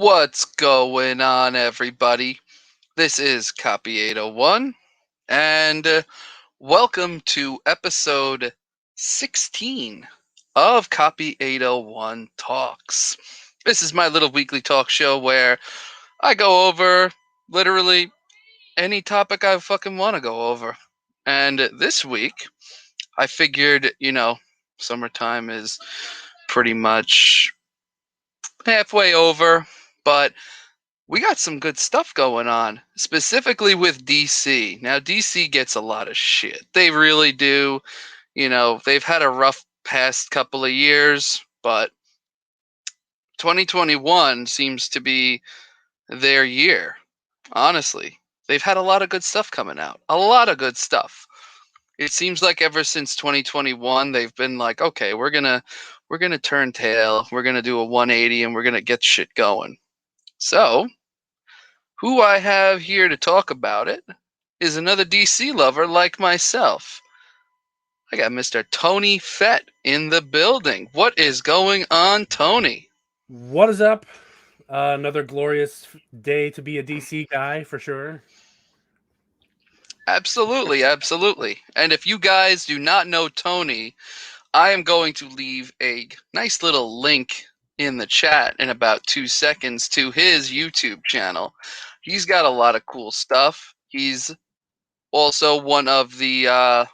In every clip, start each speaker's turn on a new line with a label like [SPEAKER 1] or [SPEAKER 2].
[SPEAKER 1] What's going on, everybody? This is Copy801, and welcome to episode 16 of Copy801 Talks. This is my little weekly talk show where I go over literally any topic I fucking want to go over. And this week, I figured, summertime is pretty much halfway over, but we got some good stuff going on, specifically with DC. Now, DC gets a lot of shit. They really do. They've had a rough past couple of years, but 2021 seems to be their year. Honestly, they've had a lot of good stuff coming out. A lot of good stuff. It seems like ever since 2021, they've been like, okay, we're gonna turn tail. We're gonna do a 180, and we're gonna get shit going. So, who I have here to talk about it is another DC lover like myself. I got Mr. Tony Fett in the building. What is going on, Tony?
[SPEAKER 2] What is up? Another glorious day to be a DC guy, for sure.
[SPEAKER 1] Absolutely, absolutely. And if you guys do not know Tony, I am going to leave a nice little link in the chat in about 2 seconds to his YouTube channel. He's got a lot of cool stuff. He's also one of the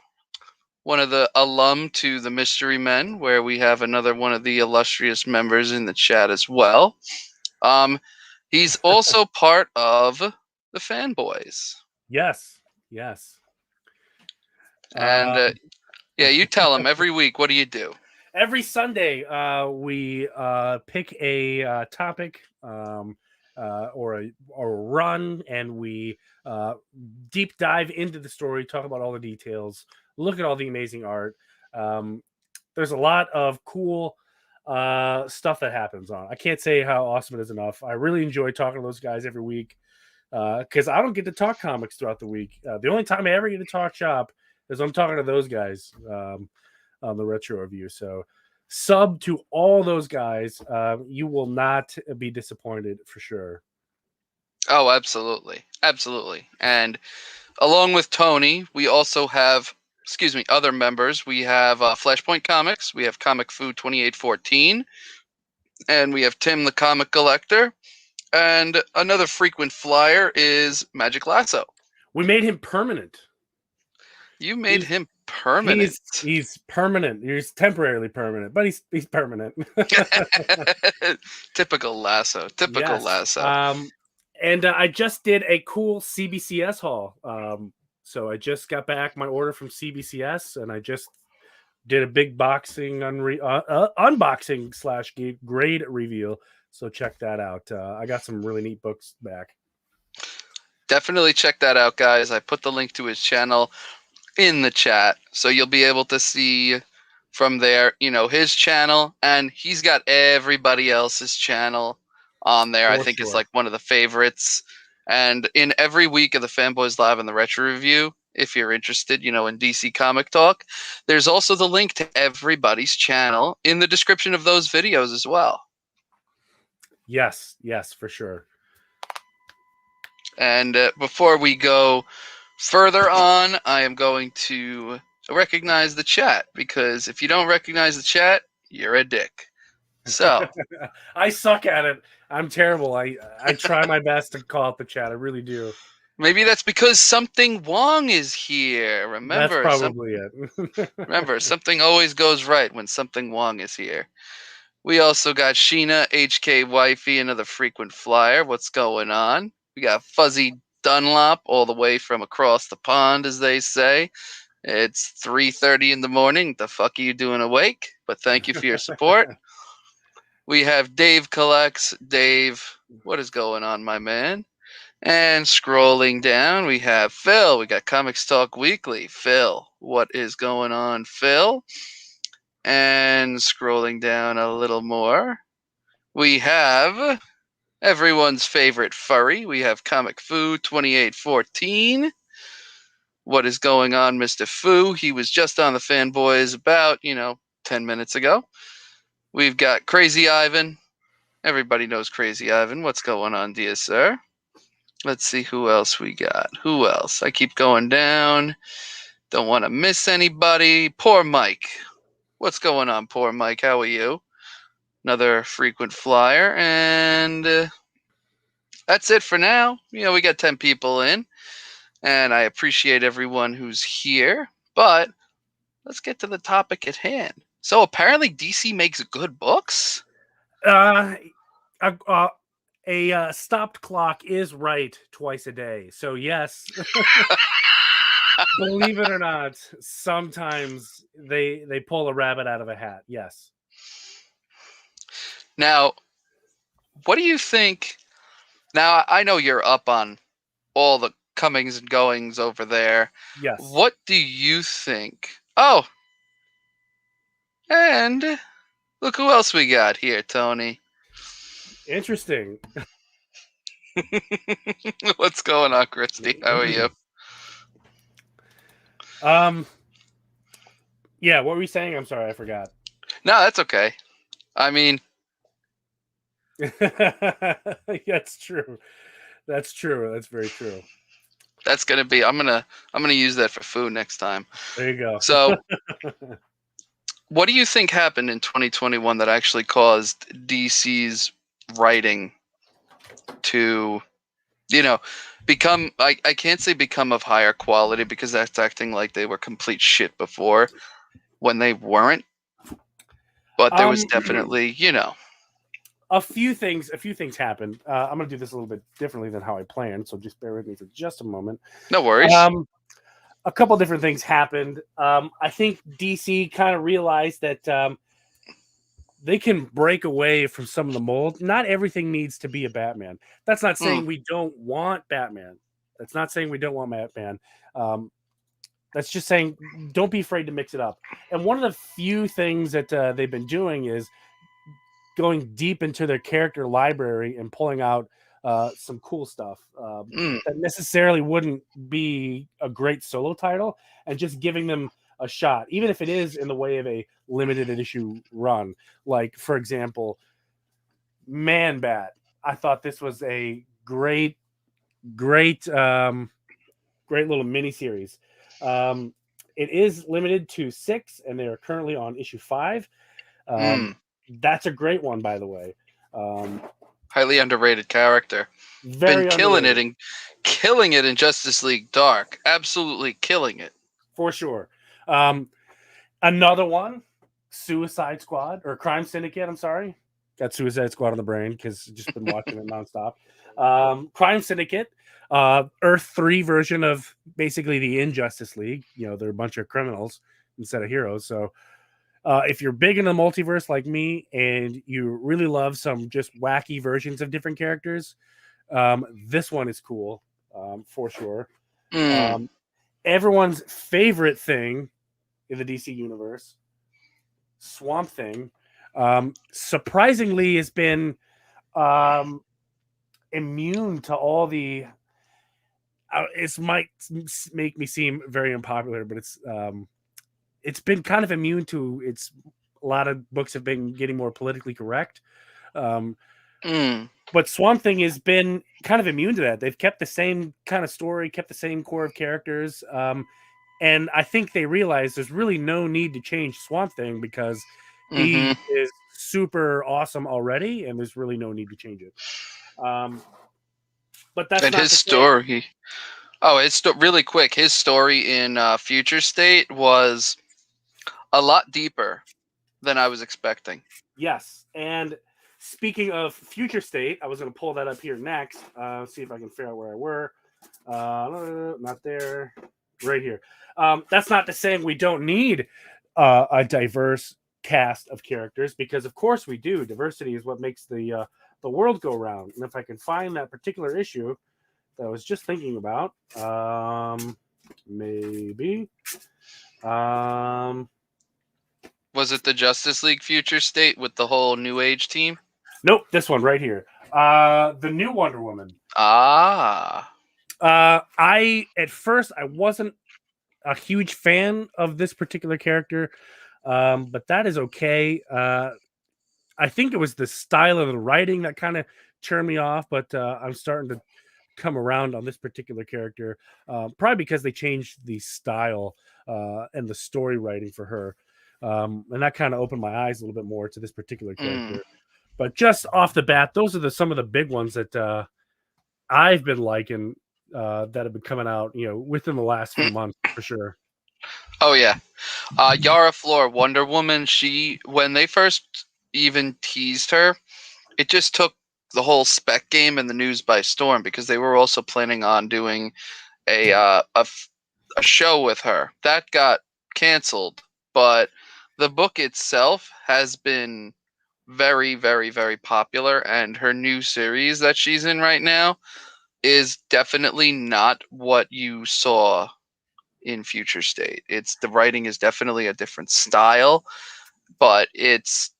[SPEAKER 1] alum to the Mystery Men, where we have another one of the illustrious members in the chat as well. He's also part of the Fanboys.
[SPEAKER 2] Yes.
[SPEAKER 1] And yeah, you tell him every week. What do you do?
[SPEAKER 2] Every Sunday, we pick a topic or a run, and we deep dive into the story, talk about all the details, look at all the amazing art. There's a lot of cool stuff that happens on. I can't say how awesome it is enough. I really enjoy talking to those guys every week because I don't get to talk comics throughout the week. The only time I ever get to talk shop is I'm talking to those guys on the retro review. So sub to all those guys. You will not be disappointed for sure.
[SPEAKER 1] Oh, absolutely. Absolutely. And along with Tony, we also have, other members. We have Flashpoint Comics. We have Comic Food 2814. And we have Tim the Comic Collector. And another frequent flyer is Magic Lasso.
[SPEAKER 2] We made him permanent.
[SPEAKER 1] You made him permanent.
[SPEAKER 2] He's permanent. He's temporarily permanent, but he's permanent.
[SPEAKER 1] Typical Lasso. Typical Lasso.
[SPEAKER 2] And I just did a cool CBCS haul. So I just got back my order from CBCS, and I just did a big unboxing / grade reveal. So check that out. I got some really neat books back.
[SPEAKER 1] Definitely check that out, guys. I put the link to his channel in the chat, so you'll be able to see from there, his channel, and he's got everybody else's channel on there. I think it's like one of the favorites. And in every week of the Fanboys Live and the Retro Review, if you're interested, in DC Comic Talk, there's also the link to everybody's channel in the description of those videos as well.
[SPEAKER 2] Yes, for sure.
[SPEAKER 1] And before we go further on, I am going to recognize the chat, because if you don't recognize the chat, you're a dick. So
[SPEAKER 2] I suck at it. I'm terrible. I try my best to call up the chat. I really do.
[SPEAKER 1] Maybe that's because Something Wong is here. Remember,
[SPEAKER 2] that's probably it.
[SPEAKER 1] Remember, something always goes right when Something Wong is here. We also got Sheena, HK Wifey, another frequent flyer. What's going on? We got Fuzzy Dunlop all the way from across the pond, as they say. It's 3:30 in the morning. The fuck are you doing awake? But thank you for your support. We have Dave Collects. Dave, what is going on, my man? And scrolling down, we have Phil. We got Comics Talk Weekly. Phil, what is going on, Phil? And scrolling down a little more, we have everyone's favorite furry. We have Comic Food 2814. What is going on, Mr. Fu? He was just on the Fanboys about, 10 minutes ago. We've got Crazy Ivan. Everybody knows Crazy Ivan. What's going on, dear sir? Let's see who else we got. Who else? I keep going down. Don't want to miss anybody. Poor Mike. What's going on, poor Mike? How are you? Another frequent flyer. And that's it for now. We got 10 people in. And I appreciate everyone who's here. But let's get to the topic at hand. So apparently DC makes good books?
[SPEAKER 2] A stopped clock is right twice a day. So yes, believe it or not, sometimes they pull a rabbit out of a hat. Yes.
[SPEAKER 1] Now, what do you think? Now, I know you're up on all the comings and goings over there.
[SPEAKER 2] Yes.
[SPEAKER 1] What do you think? Oh, and look who else we got here, Tony.
[SPEAKER 2] Interesting.
[SPEAKER 1] What's going on, Christy? How are you?
[SPEAKER 2] Yeah, what were you saying? I'm sorry, I forgot.
[SPEAKER 1] No, that's okay. I mean,
[SPEAKER 2] that's true. That's true. That's very true.
[SPEAKER 1] that's gonna be. I'm gonna use that for food next time.
[SPEAKER 2] There you go.
[SPEAKER 1] So, what do you think happened in 2021 that actually caused DC's writing to, become? I can't say become of higher quality because that's acting like they were complete shit before, when they weren't. But there was definitely,
[SPEAKER 2] a few things happened. I'm gonna do this a little bit differently than how I planned, so just bear with me for just a moment.
[SPEAKER 1] No worries.
[SPEAKER 2] A couple different things happened. I think DC kind of realized that they can break away from some of the mold. Not everything needs to be a Batman. That's not saying we don't want Batman. That's not saying we don't want Batman. That's just saying don't be afraid to mix it up. And one of the few things that they've been doing is going deep into their character library and pulling out some cool stuff that necessarily wouldn't be a great solo title, and just giving them a shot, even if it is in the way of a limited issue run. Like, for example, Man Bat. I thought this was a great little miniseries. It is limited to 6, and they are currently on issue 5. That's a great one, by the way.
[SPEAKER 1] Highly underrated character.
[SPEAKER 2] Very
[SPEAKER 1] been killing it in Justice League Dark. Absolutely killing it.
[SPEAKER 2] For sure. Another one, Suicide Squad, or Crime Syndicate, I'm sorry. Got Suicide Squad on the brain because just been watching it nonstop. Crime Syndicate, Earth 3 version of basically the Injustice League. They're a bunch of criminals instead of heroes. So if you're big in the multiverse like me and you really love some just wacky versions of different characters, this one is cool, for sure. Everyone's favorite thing in the DC universe, Swamp Thing, surprisingly has been immune to all the. It might make me seem very unpopular, but it's been kind of immune to its. A lot of books have been getting more politically correct. But Swamp Thing has been kind of immune to that. They've kept the same kind of story, kept the same core of characters. And I think they realize there's really no need to change Swamp Thing because he is super awesome already, and there's really no need to change it. But that's
[SPEAKER 1] and
[SPEAKER 2] not
[SPEAKER 1] his story. It's really quick. His story in Future State was a lot deeper than I was expecting.
[SPEAKER 2] Yes, and speaking of Future State, I was going to pull that up here next. See if I can figure out where I were. Not there. Right here. That's not to saying we don't need a diverse cast of characters, because of course we do. Diversity is what makes the world go round. And if I can find that particular issue that I was just thinking about, maybe.
[SPEAKER 1] Was it the Justice League Future State with the whole New Age team?
[SPEAKER 2] Nope, this one right here. The new Wonder Woman. At first I wasn't a huge fan of this particular character, but that is okay. I think it was the style of the writing that kind of turned me off, but I'm starting to come around on this particular character, probably because they changed the style and the story writing for her, and that kind of opened my eyes a little bit more to this particular
[SPEAKER 1] Mm.
[SPEAKER 2] character. But just off the bat, those are some of the big ones that I've been liking that have been coming out, within the last few months for sure.
[SPEAKER 1] Oh yeah, Yara Flor, Wonder Woman. When they first even teased her, it just took the whole spec game and the news by storm because they were also planning on doing a show with her that got canceled. But the book itself has been very, very, very popular, and her new series that she's in right now is definitely not what you saw in Future State. The writing is definitely a different style, but it's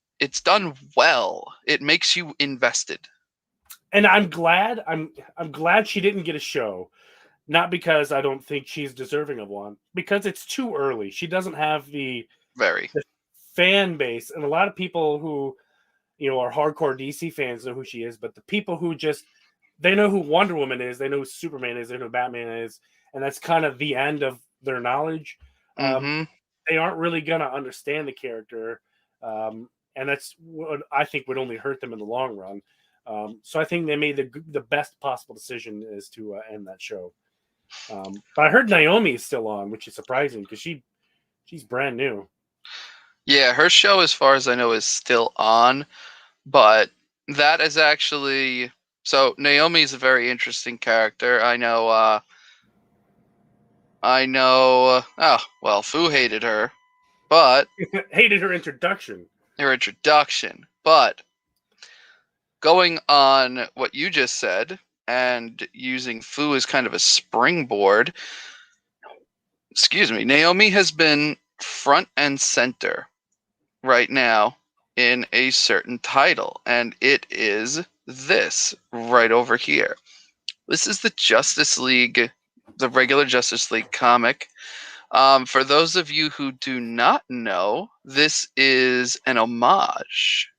[SPEAKER 1] done well. It makes you invested.
[SPEAKER 2] And I'm glad I'm glad she didn't get a show. Not because I don't think she's deserving of one, because it's too early. She doesn't have
[SPEAKER 1] Very.
[SPEAKER 2] the fan base, and a lot of people who are hardcore DC fans know who she is, but the people who just they know who Wonder Woman is, they know who Superman is, they know who Batman is, and that's kind of the end of their knowledge. Um,
[SPEAKER 1] Mm-hmm.
[SPEAKER 2] they aren't really gonna understand the character, and that's what I think would only hurt them in the long run. So I think they made the best possible decision is to end that show. But I heard Naomi is still on, which is surprising because she's brand new.
[SPEAKER 1] Yeah, her show, as far as I know, is still on, but that is actually so. Naomi is a very interesting character. I know. I know. Oh well, Fu hated her, but
[SPEAKER 2] Hated her introduction.
[SPEAKER 1] her introduction. But going on what you just said and using Fu as kind of a springboard, excuse me, Naomi has been front and center right now in a certain title, and it is this right over here. This is the Justice League, the regular Justice League comic. For those of you who do not know, this is an homage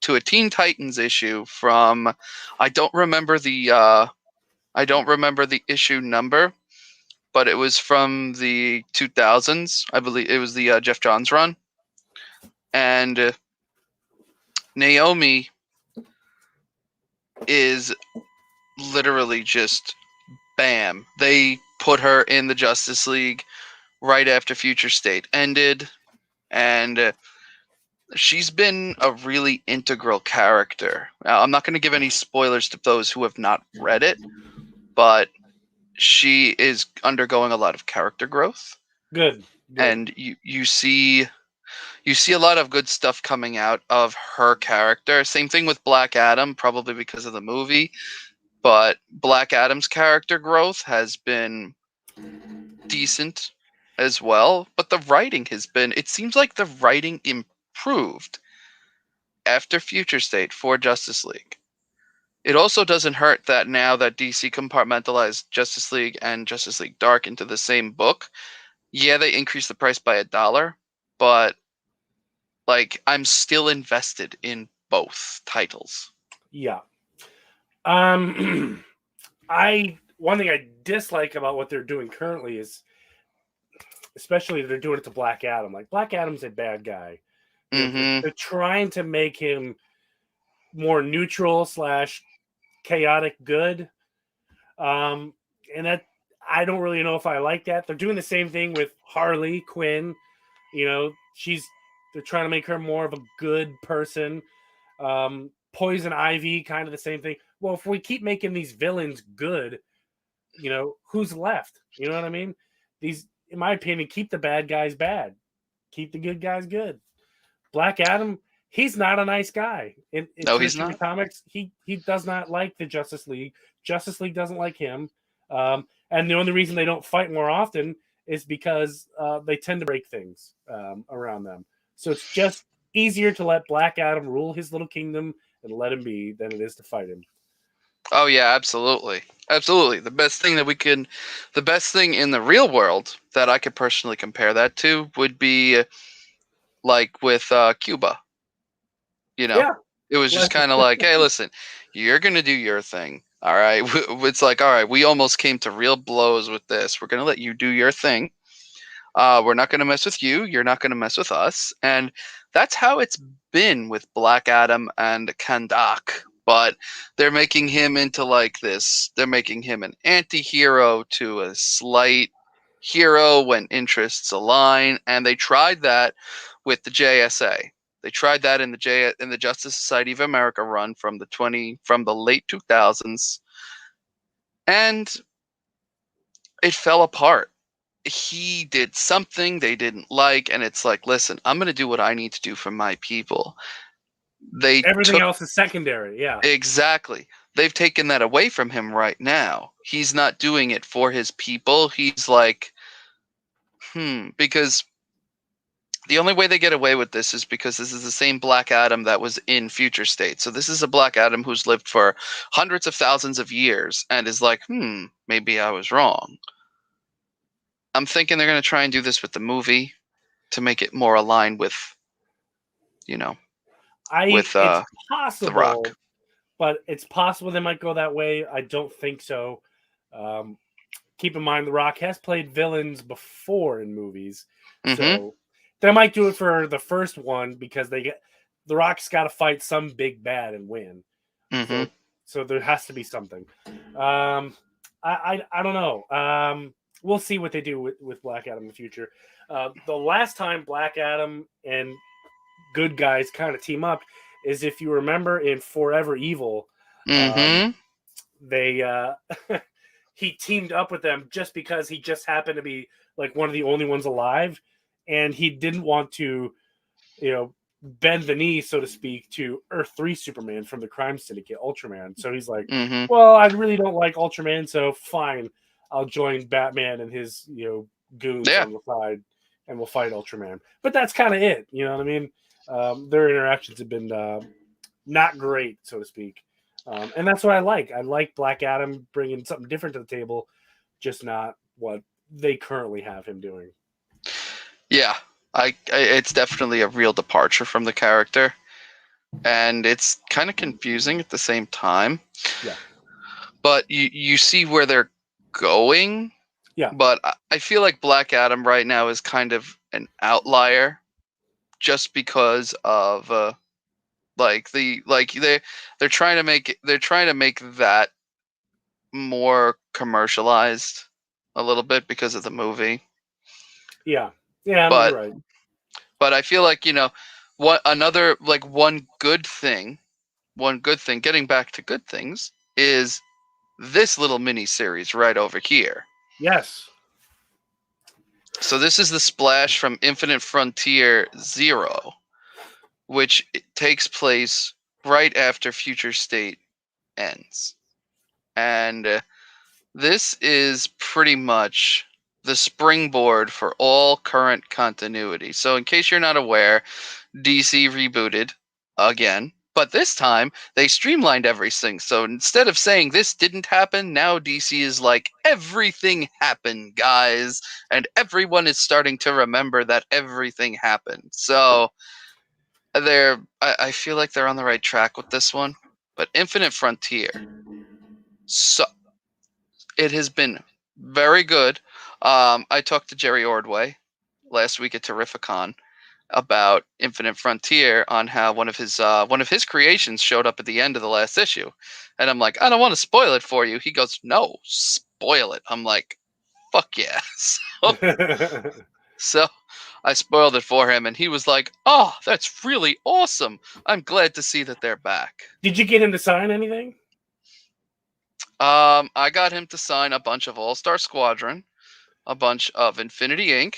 [SPEAKER 1] to a Teen Titans issue from I don't remember the issue number, but it was from the 2000s. I believe it was the Jeff Johns run, and Naomi is literally just bam. They put her in the Justice League right after Future State ended, and she's been a really integral character. Now, I'm not going to give any spoilers to those who have not read it, but she is undergoing a lot of character growth,
[SPEAKER 2] Good, good.
[SPEAKER 1] and you see a lot of good stuff coming out of her character. Same thing with Black Adam, probably because of the movie, but Black Adam's character growth has been decent as well. But the writing has been, it seems like the writing improved after Future State for Justice League. It also doesn't hurt that now that DC compartmentalized Justice League and Justice League Dark into the same book, yeah, they increased the price by $1, but like I'm still invested in both titles.
[SPEAKER 2] Yeah. I one thing I dislike about what they're doing currently is, especially they're doing it to Black Adam. Like Black Adam's a bad guy.
[SPEAKER 1] Mm-hmm.
[SPEAKER 2] They're trying to make him more neutral / chaotic good. And that I don't really know if I like that. They're doing the same thing with Harley Quinn. They're trying to make her more of a good person. Poison Ivy, kind of the same thing. Well, if we keep making these villains good, who's left? You know what I mean? These, in my opinion, keep the bad guys bad, keep the good guys good. Black Adam, he's not a nice guy. In
[SPEAKER 1] No, he's
[SPEAKER 2] traditional
[SPEAKER 1] not.
[SPEAKER 2] comics, he does not like the Justice League. Justice League doesn't like him. And the only reason they don't fight more often is because they tend to break things around them. So it's just easier to let Black Adam rule his little kingdom and let him be than it is to fight him.
[SPEAKER 1] Oh yeah, absolutely. Absolutely. The best thing in the real world that I could personally compare that to would be like with Cuba. You know,
[SPEAKER 2] Yeah.
[SPEAKER 1] it was just
[SPEAKER 2] Like,
[SPEAKER 1] kind of like, hey, listen, you're gonna do your thing. All right. It's like, all right, we almost came to real blows with this. We're gonna let you do your thing. We're not gonna mess with you. You're not gonna mess with us. And that's how it's been with Black Adam and Kandak. But they're making him into like this. They're making him an anti-hero to a slight hero when interests align. And they tried that with the JSA. They tried that in the Justice Society of America run from the late 2000s, and it fell apart. He did something they didn't like, and it's like, listen, I'm going to do what I need to do for my people. They
[SPEAKER 2] everything
[SPEAKER 1] took
[SPEAKER 2] else is secondary. Yeah.
[SPEAKER 1] exactly. They've taken that away from him right now. He's not doing it for his people. He's like, because the only way they get away with this is because this is the same Black Adam that was in Future State. So this is a Black Adam who's lived for hundreds of thousands of years and is like, maybe I was wrong. I'm thinking they're going to try and do this with the movie to make it more aligned with, you know, with
[SPEAKER 2] It's
[SPEAKER 1] The Rock.
[SPEAKER 2] possible, but it's possible they might go that way. I don't think so. Keep in mind, The Rock has played villains before in movies,
[SPEAKER 1] Mm-hmm.
[SPEAKER 2] so they might do it for the first one because The Rock's got to fight some big bad and win.
[SPEAKER 1] Mm-hmm.
[SPEAKER 2] So there has to be something. I don't know. We'll see what they do with Black Adam in the future. The last time Black Adam and good guys kind of team up is, if you remember, in Forever Evil.
[SPEAKER 1] Mm-hmm.
[SPEAKER 2] They he teamed up with them just because he just happened to be like one of the only ones alive, and he didn't want to, bend the knee, so to speak, to Earth 3 Superman from the crime syndicate, Ultraman. So he's like,
[SPEAKER 1] Mm-hmm.
[SPEAKER 2] well, I really don't like Ultraman, so fine, I'll join Batman and his, goons
[SPEAKER 1] Yeah.
[SPEAKER 2] on the side, and we'll fight Ultraman. But that's kind of it. You know what I mean? Their interactions have been not great, so to speak. And that's what I like. I like Black Adam bringing something different to the table, just not what they currently have him doing.
[SPEAKER 1] Yeah. It's definitely a real departure from the character, and it's kind of confusing at the same time.
[SPEAKER 2] Yeah.
[SPEAKER 1] But you see where they're going.
[SPEAKER 2] Yeah.
[SPEAKER 1] But I feel like Black Adam right now is kind of an outlier, just because of they're trying to make that more commercialized a little bit because of the movie.
[SPEAKER 2] Yeah. Yeah, no,
[SPEAKER 1] But
[SPEAKER 2] you're right.
[SPEAKER 1] I feel like, what another like one good thing, getting back to good things, is this little mini series right over here.
[SPEAKER 2] Yes.
[SPEAKER 1] So this is the splash from Infinite Frontier 0, which takes place right after Future State ends. And this is pretty much the springboard for all current continuity. So in case you're not aware, DC rebooted again, but this time they streamlined everything. So instead of saying this didn't happen, now DC is like, everything happened, guys, and everyone is starting to remember that everything happened. So I feel like they're on the right track with this one. But Infinite Frontier, so it has been very good. I talked to Jerry Ordway last week at Terrificon about Infinite Frontier, on how one of his creations showed up at the end of the last issue, and I'm like, I don't want to spoil it for you. He goes, no, spoil it. I'm like, fuck yeah. So I spoiled it for him, and he was like, oh, that's really awesome. I'm glad to see that they're back.
[SPEAKER 2] Did you get him to sign anything?
[SPEAKER 1] I got him to sign a bunch of All-Star Squadron, a bunch of Infinity Inc.,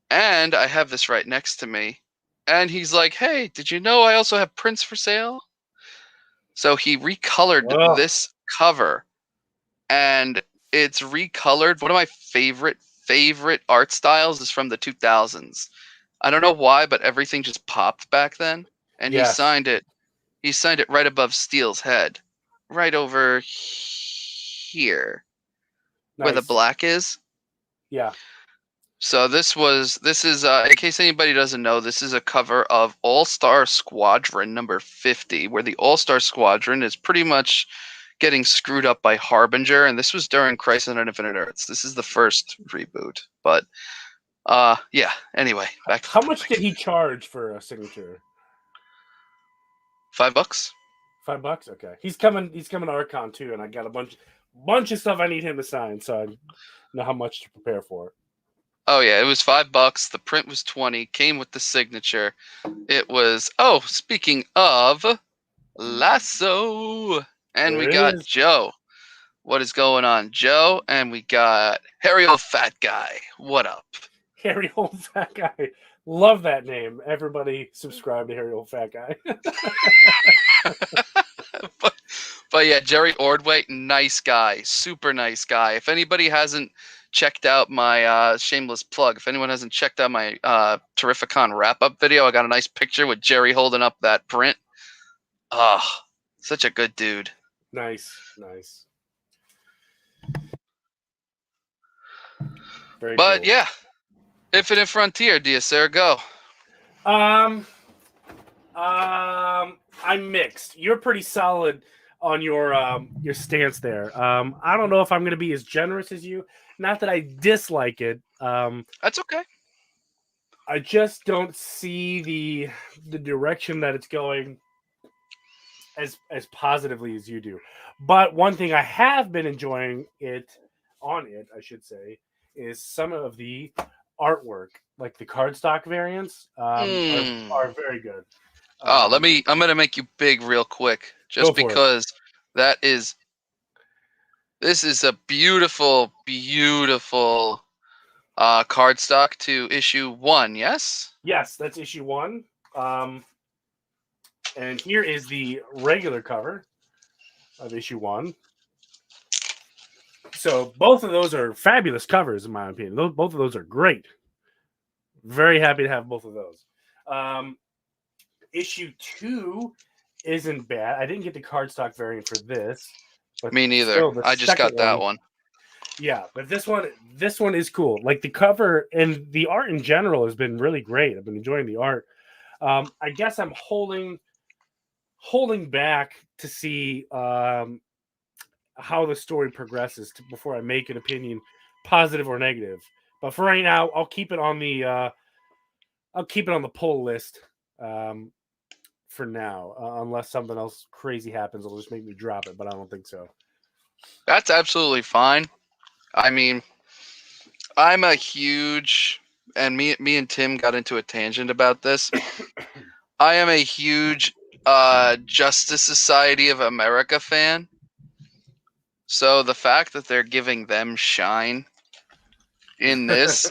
[SPEAKER 1] and I have this right next to me. And he's like, hey, did you know I also have prints for sale? So he recolored
[SPEAKER 2] Oh,
[SPEAKER 1] this cover, and it's recolored. One of my favorite art styles is from the 2000s. I don't know why, but everything just popped back then. And he
[SPEAKER 2] yes.
[SPEAKER 1] signed it. He signed it right above Steele's head, right over here, where the
[SPEAKER 2] Nice.
[SPEAKER 1] black is.
[SPEAKER 2] Yeah.
[SPEAKER 1] So this is in case anybody doesn't know, this is a cover of All-Star Squadron number 50, where the All-Star Squadron is pretty much getting screwed up by Harbinger, and this was during Crisis on Infinite Earths. This is the first reboot, but yeah. Anyway, back to the
[SPEAKER 2] How much
[SPEAKER 1] topic.
[SPEAKER 2] did he charge for a signature?
[SPEAKER 1] $5.
[SPEAKER 2] $5. Okay, he's coming. He's coming to Archon too, and I got a bunch of stuff I need him to sign, so I know how much to prepare for.
[SPEAKER 1] Oh yeah, it was $5. The print was 20. Came with the signature. It was. Oh, speaking of Lasso, and
[SPEAKER 2] There
[SPEAKER 1] we
[SPEAKER 2] it
[SPEAKER 1] got
[SPEAKER 2] is.
[SPEAKER 1] Joe. What is going on, Joe? And we got Harry old fat guy. What up?
[SPEAKER 2] Harry Old Fat Guy. Love that name. Everybody subscribe to Harry Old Fat Guy.
[SPEAKER 1] but yeah, Jerry Ordway, nice guy, super nice guy. If anybody hasn't checked out my shameless plug, if anyone hasn't checked out my Terrificon wrap-up video, I got a nice picture with Jerry holding up that print. Ah, such a good dude.
[SPEAKER 2] Nice. Very
[SPEAKER 1] But
[SPEAKER 2] cool.
[SPEAKER 1] yeah, Infinite Frontier, DSR, go.
[SPEAKER 2] I'm mixed. You're pretty solid on your stance there. I don't know if I'm going to be as generous as you. Not that I dislike it.
[SPEAKER 1] That's okay.
[SPEAKER 2] I just don't see the direction that it's going as positively as you do. But one thing I have been enjoying I should say, is some of the artwork, like the cardstock variants, are very good.
[SPEAKER 1] I'm gonna make you big real quick, just because this is a beautiful cardstock to issue 1. Yes.
[SPEAKER 2] Yes, that's issue 1. And here is the regular cover of issue 1. So both of those are fabulous covers, in my opinion. Both of those are great. Very happy to have both of those. Issue 2 isn't bad. I didn't get the cardstock variant for this. But
[SPEAKER 1] me neither. I just got that one.
[SPEAKER 2] Yeah, but this one is cool. Like the cover and the art in general has been really great. I've been enjoying the art. I guess I'm holding back to see how the story progresses before I make an opinion, positive or negative. But for right now, I'll keep it on the pull list for now, unless something else crazy happens. It'll just make me drop it, but I don't think so.
[SPEAKER 1] That's absolutely fine. I mean, I'm a huge, and me and Tim got into a tangent about this. I am a huge Justice Society of America fan. So the fact that they're giving them shine in this,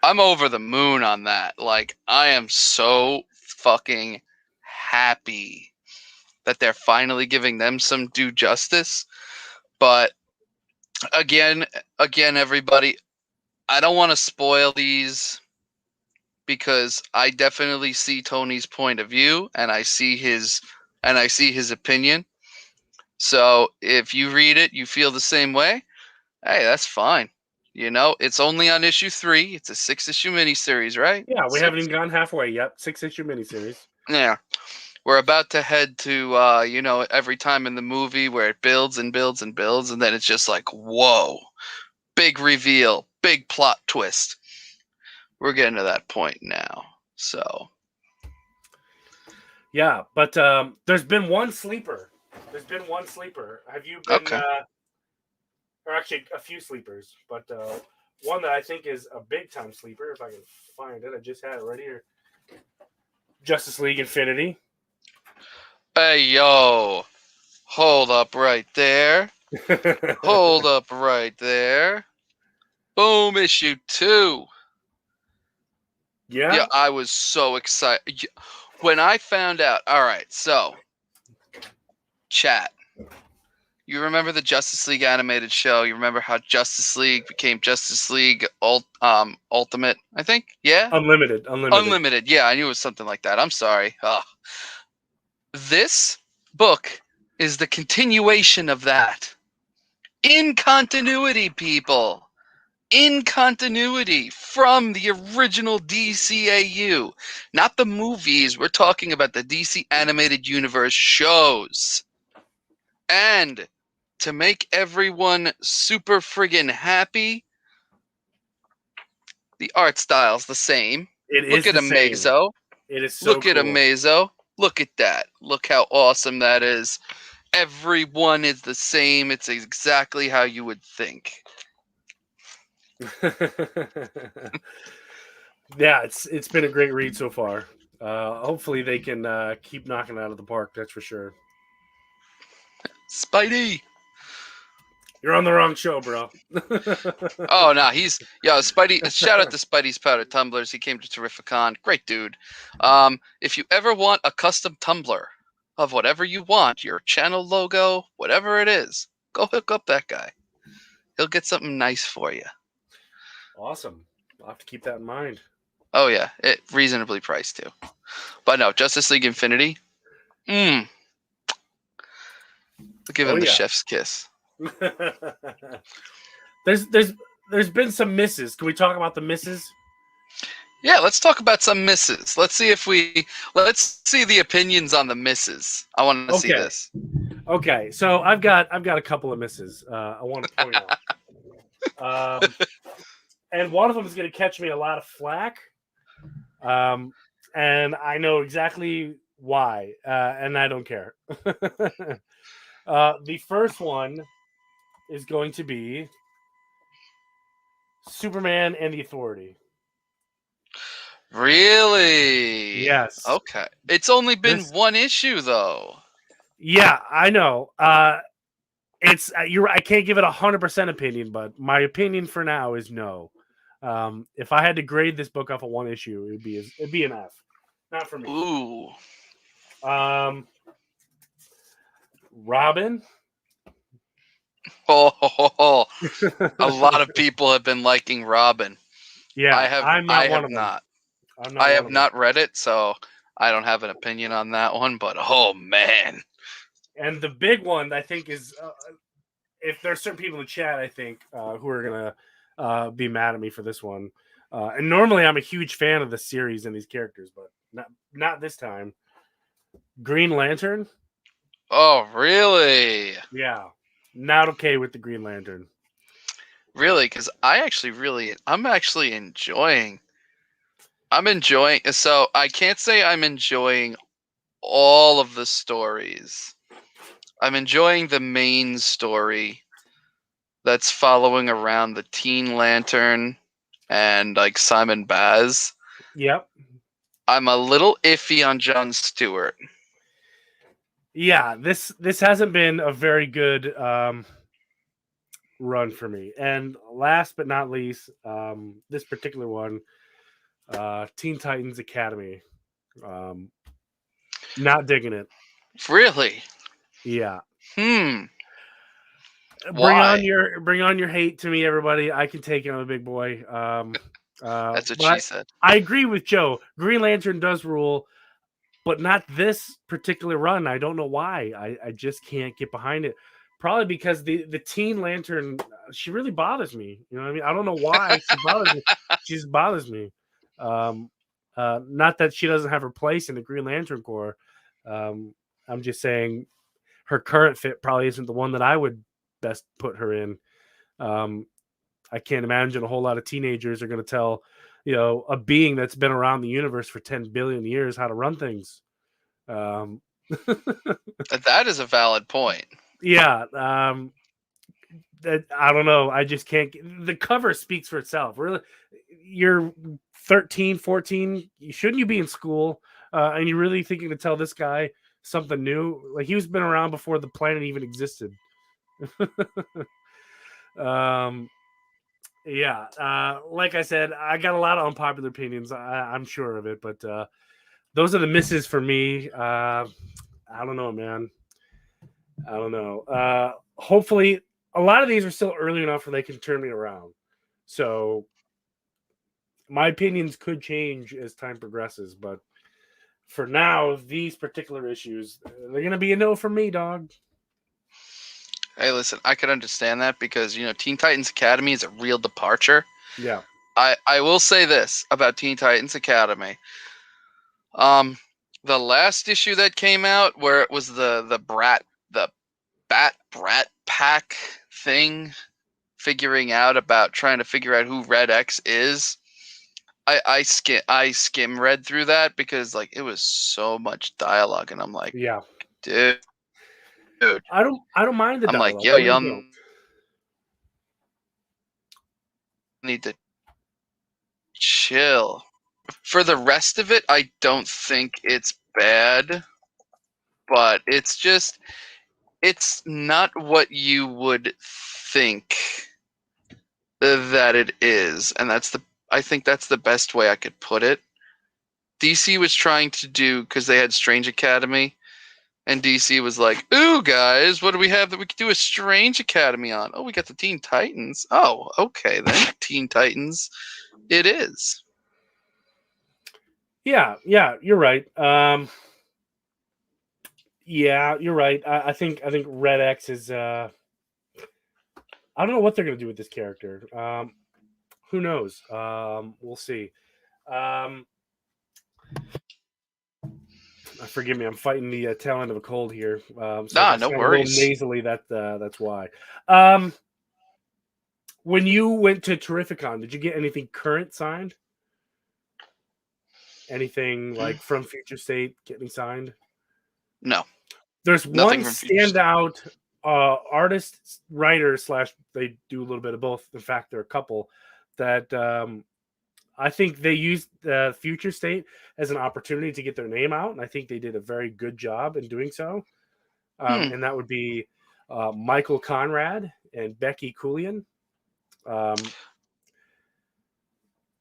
[SPEAKER 1] I'm over the moon on that. Like, I am so fucking happy that they're finally giving them some due justice. But again, everybody, I don't want to spoil these because I definitely see Tony's point of view and I see his opinion. So if you read it, you feel the same way. Hey, that's fine. You know, it's only on issue 3. It's a 6-issue miniseries, right?
[SPEAKER 2] Yeah, we haven't even gone halfway yet. 6-issue miniseries.
[SPEAKER 1] Yeah. We're about to head to, every time in the movie where it builds and builds and builds, and then it's just like, whoa, big reveal, big plot twist. We're getting to that point now. So.
[SPEAKER 2] Yeah, but there's been one sleeper. Have you been,
[SPEAKER 1] Okay.
[SPEAKER 2] or actually a few sleepers, but one that I think is a big time sleeper, if I can find it. I just had it right here. Justice League Infinity.
[SPEAKER 1] Hey, yo. Hold up right there. Hold up right there. Boom, issue 2.
[SPEAKER 2] Yeah.
[SPEAKER 1] Yeah, I was so excited. When I found out, all right, so, chat. You remember the Justice League animated show? You remember how Justice League became Justice League Ultimate, I think? Yeah?
[SPEAKER 2] Unlimited.
[SPEAKER 1] Yeah, I knew it was something like that. I'm sorry. This book is the continuation of that. In continuity, people. in continuity from the original DCAU. Not the movies, we're talking about the DC Animated Universe shows. And to make everyone super friggin' happy, the art style's the same.
[SPEAKER 2] It
[SPEAKER 1] Look
[SPEAKER 2] is
[SPEAKER 1] at
[SPEAKER 2] the same.
[SPEAKER 1] Amazo.
[SPEAKER 2] It is so
[SPEAKER 1] Look at
[SPEAKER 2] cool.
[SPEAKER 1] Amazo. Look at that. Look how awesome that is. Everyone is the same. It's exactly how you would think.
[SPEAKER 2] Yeah, it's been a great read so far. Hopefully they can keep knocking it out of the park. That's for sure.
[SPEAKER 1] Spidey.
[SPEAKER 2] You're on the wrong show, bro.
[SPEAKER 1] Oh no, he's Spidey. Shout out to Spidey's Powder Tumblers. He came to Terrificon. Great dude. If you ever want a custom tumbler of whatever you want, your channel logo, whatever it is, go hook up that guy. He'll get something nice for you.
[SPEAKER 2] Awesome. I'll have to keep that in mind.
[SPEAKER 1] Oh yeah, it reasonably priced too. But no, Justice League Infinity. We'll give him the chef's kiss.
[SPEAKER 2] there's been some misses. Can we talk about the misses?
[SPEAKER 1] Yeah, let's talk about some misses. Let's see the opinions on the misses. I want to see this.
[SPEAKER 2] Okay, so I've got a couple of misses. I want to point out, and one of them is going to catch me a lot of flack, and I know exactly why, and I don't care. The first one is going to be Superman and the Authority.
[SPEAKER 1] Really?
[SPEAKER 2] Yes.
[SPEAKER 1] Okay. It's only been one issue, though.
[SPEAKER 2] Yeah, I know. It's you're. I can't give it 100% opinion, but my opinion for now is no. If I had to grade this book off of one issue, it'd be an F. Not for me.
[SPEAKER 1] Ooh.
[SPEAKER 2] Robin.
[SPEAKER 1] Oh, a lot of people have been liking Robin.
[SPEAKER 2] Yeah,
[SPEAKER 1] I have not. I have not read it, so I don't have an opinion on that one. But oh man!
[SPEAKER 2] And the big one, I think, is if there's certain people in the chat, I think, who are gonna be mad at me for this one. And normally, I'm a huge fan of the series and these characters, but not this time. Green Lantern.
[SPEAKER 1] Oh, really?
[SPEAKER 2] Yeah, not okay with the Green Lantern.
[SPEAKER 1] Really? Because I'm actually enjoying. I'm enjoying. So I can't say I'm enjoying all of the stories. I'm enjoying the main story that's following around the Teen Lantern and like Simon Baz.
[SPEAKER 2] Yep.
[SPEAKER 1] I'm a little iffy on Jon Stewart.
[SPEAKER 2] Yeah, this hasn't been a very good run for me. And last but not least, this particular one, Teen Titans Academy. Not digging it.
[SPEAKER 1] Really?
[SPEAKER 2] Yeah.
[SPEAKER 1] Why?
[SPEAKER 2] Bring on your hate to me, everybody. I can take it. I'm a big boy.
[SPEAKER 1] That's what she said.
[SPEAKER 2] I agree with Joe. Green Lantern does rule, but not this particular run. I don't know why. I just can't get behind it. Probably because the Teen Lantern, she really bothers me. You know what I mean? I don't know why she bothers me. She just bothers me. Not that she doesn't have her place in the Green Lantern Corps. I'm just saying her current fit probably isn't the one that I would best put her in. I can't imagine a whole lot of teenagers are going to tell, a being that's been around the universe for 10 billion years how to run things.
[SPEAKER 1] That is a valid point.
[SPEAKER 2] Yeah. That I don't know. I just can't. The cover speaks for itself. Really, you're 13, 14. Shouldn't you be in school? And you're really thinking to tell this guy something new? Like he's been around before the planet even existed. Yeah. Like I said, I got a lot of unpopular opinions. I'm sure of it, but those are the misses for me. I don't know, man. I don't know. Hopefully, a lot of these are still early enough where they can turn me around. So my opinions could change as time progresses, but for now, these particular issues, they're going to be a no from me, dog.
[SPEAKER 1] Hey, listen, I could understand that because Teen Titans Academy is a real departure.
[SPEAKER 2] Yeah.
[SPEAKER 1] I will say this about Teen Titans Academy. Um, the last issue that came out where it was the Brat Pack thing, trying to figure out who Red X is. I skim read through that because like it was so much dialogue, and I'm like,
[SPEAKER 2] Yeah.
[SPEAKER 1] dude,
[SPEAKER 2] I don't mind the
[SPEAKER 1] I'm like,
[SPEAKER 2] dialogue.
[SPEAKER 1] yo,
[SPEAKER 2] I really
[SPEAKER 1] y'all
[SPEAKER 2] don't.
[SPEAKER 1] need to chill. For the rest of it, I don't think it's bad, but it's not what you would think that it is, and I think that's the best way I could put it. DC was trying to do, because they had Strange Academy, and DC was like, "Ooh, guys, what do we have that we could do a Strange Academy on? Oh, we got the Teen Titans. Oh, okay then, Teen Titans. It is."
[SPEAKER 2] Yeah, you're right. Yeah, you're right. I think Red X is. I don't know what they're gonna do with this character. Who knows? We'll see. Um, Forgive me, I'm fighting the tail end of a cold here. So if
[SPEAKER 1] Nah,
[SPEAKER 2] I
[SPEAKER 1] no
[SPEAKER 2] sound a little
[SPEAKER 1] worries.
[SPEAKER 2] nasally, that's why. Um, when you went to Terrificon, did you get anything current signed? Anything like from Future State getting signed?
[SPEAKER 1] No,
[SPEAKER 2] There's
[SPEAKER 1] nothing
[SPEAKER 2] one
[SPEAKER 1] from Future State.
[SPEAKER 2] standout artist, writer slash. They do a little bit of both. In fact, there are a couple that I think they used the Future State as an opportunity to get their name out, and I think they did a very good job in doing so.
[SPEAKER 1] Hmm.
[SPEAKER 2] And that would be Michael Conrad and Becky Coolian.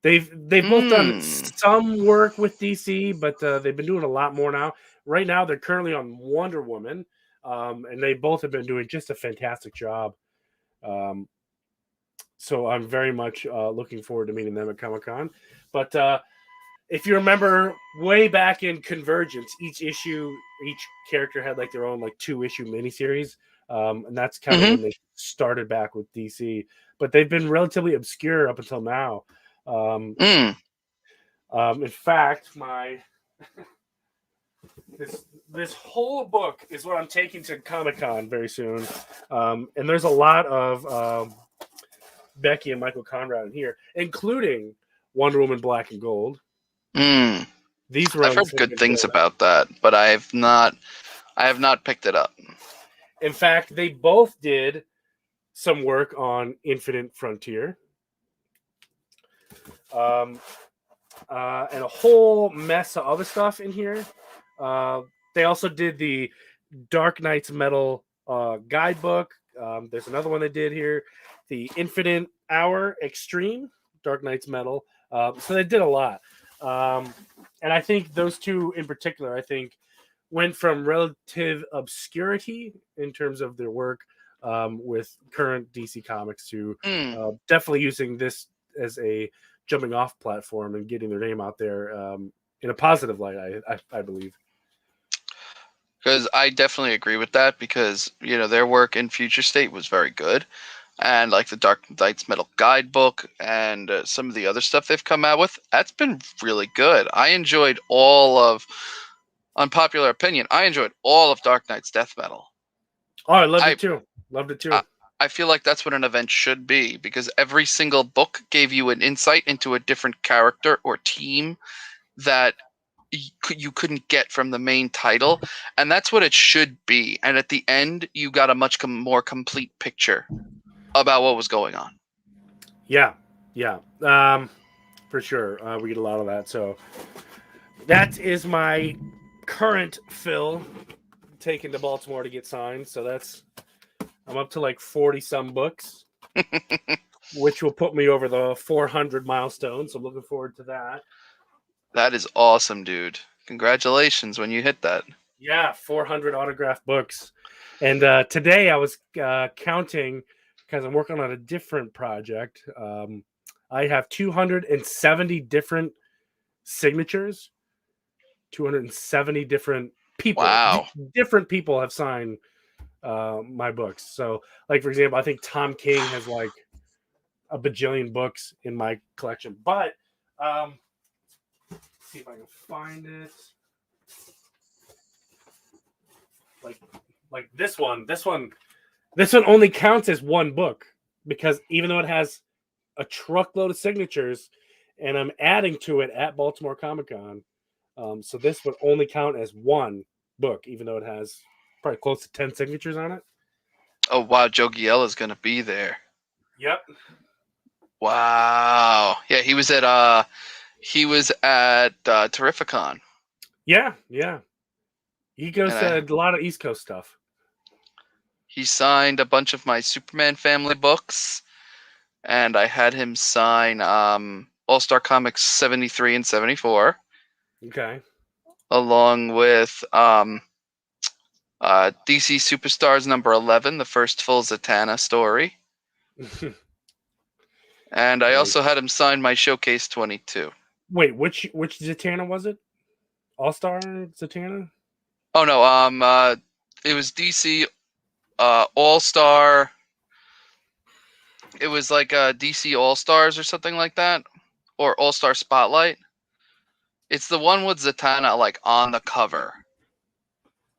[SPEAKER 2] They've both done
[SPEAKER 1] Hmm.
[SPEAKER 2] some work with DC, but they've been doing a lot more now. Right now, they're currently on Wonder Woman, and they both have been doing just a fantastic job. Um, so I'm very much looking forward to meeting them at Comic-Con. But if you remember way back in Convergence, each character had like their own like 2-issue miniseries, and that's kind of
[SPEAKER 1] Mm-hmm.
[SPEAKER 2] when they started back with DC. But they've been relatively obscure up until now. Um,
[SPEAKER 1] Mm.
[SPEAKER 2] in fact, this whole book is what I'm taking to Comic Con very soon, and there's a lot of Becky and Michael Conrad in here, including Wonder Woman Black and Gold.
[SPEAKER 1] Mm.
[SPEAKER 2] These
[SPEAKER 1] I've
[SPEAKER 2] runs
[SPEAKER 1] heard
[SPEAKER 2] have
[SPEAKER 1] good
[SPEAKER 2] been
[SPEAKER 1] things
[SPEAKER 2] good.
[SPEAKER 1] about that, but I have not picked it up.
[SPEAKER 2] In fact, they both did some work on Infinite Frontier, um, and a whole mess of other stuff in here. They also did the Dark Knight's Metal guidebook. There's another one they did here, the Infinite Hour Extreme, Dark Knight's Metal. So they did a lot. And I think those two in particular, I think, went from relative obscurity in terms of their work with current DC Comics to
[SPEAKER 1] Mm.
[SPEAKER 2] definitely using this as a jumping off platform and getting their name out there in a positive light, I believe.
[SPEAKER 1] Because I definitely agree with that, because their work in Future State was very good, and like the Dark Knight's Metal guidebook and some of the other stuff they've come out with, that's been really good. I enjoyed all of, unpopular opinion, I enjoyed all of Dark Knight's Death Metal.
[SPEAKER 2] Oh, I loved
[SPEAKER 1] I
[SPEAKER 2] it too. Loved it
[SPEAKER 1] I,
[SPEAKER 2] too.
[SPEAKER 1] I feel like that's what an event should be, because every single book gave you an insight into a different character or team that you couldn't get from the main title, and that's what it should be. And at the end, you got a much more complete picture about what was going on.
[SPEAKER 2] Yeah, yeah, for sure. We get a lot of that. So that is my current fill taken to Baltimore to get signed. So I'm up to like 40 some books, which will put me over the 400 milestone. So I'm looking forward to that.
[SPEAKER 1] That is awesome, dude. Congratulations when you hit that.
[SPEAKER 2] Yeah, 400 autographed books. And today I was counting because I'm working on a different project. I have 270 different signatures, 270 different people.
[SPEAKER 1] Wow.
[SPEAKER 2] Different people have signed my books. So, like for example, I think Tom King has like a bajillion books in my collection. But see if I can find it. Like this one. This one only counts as one book because even though it has a truckload of signatures, and I'm adding to it at Baltimore Comic Con, so this would only count as one book, even though it has probably close to 10 signatures on it.
[SPEAKER 1] Oh wow, Joe Giella is gonna be there.
[SPEAKER 2] Yep.
[SPEAKER 1] Wow. Yeah, he was at Terrificon.
[SPEAKER 2] Yeah. He goes to a lot of East Coast stuff.
[SPEAKER 1] He signed a bunch of my Superman family books, and I had him sign All-Star Comics 73 and 74.
[SPEAKER 2] Okay.
[SPEAKER 1] Along with DC Superstars number 11, the first full Zatanna story. And I also had him sign my Showcase 22.
[SPEAKER 2] Wait, which Zatanna was it? All-Star Zatanna?
[SPEAKER 1] Oh no, it was DC All-Star. It was like DC All-Stars or something like that, or All-Star Spotlight. It's the one with Zatanna like on the cover,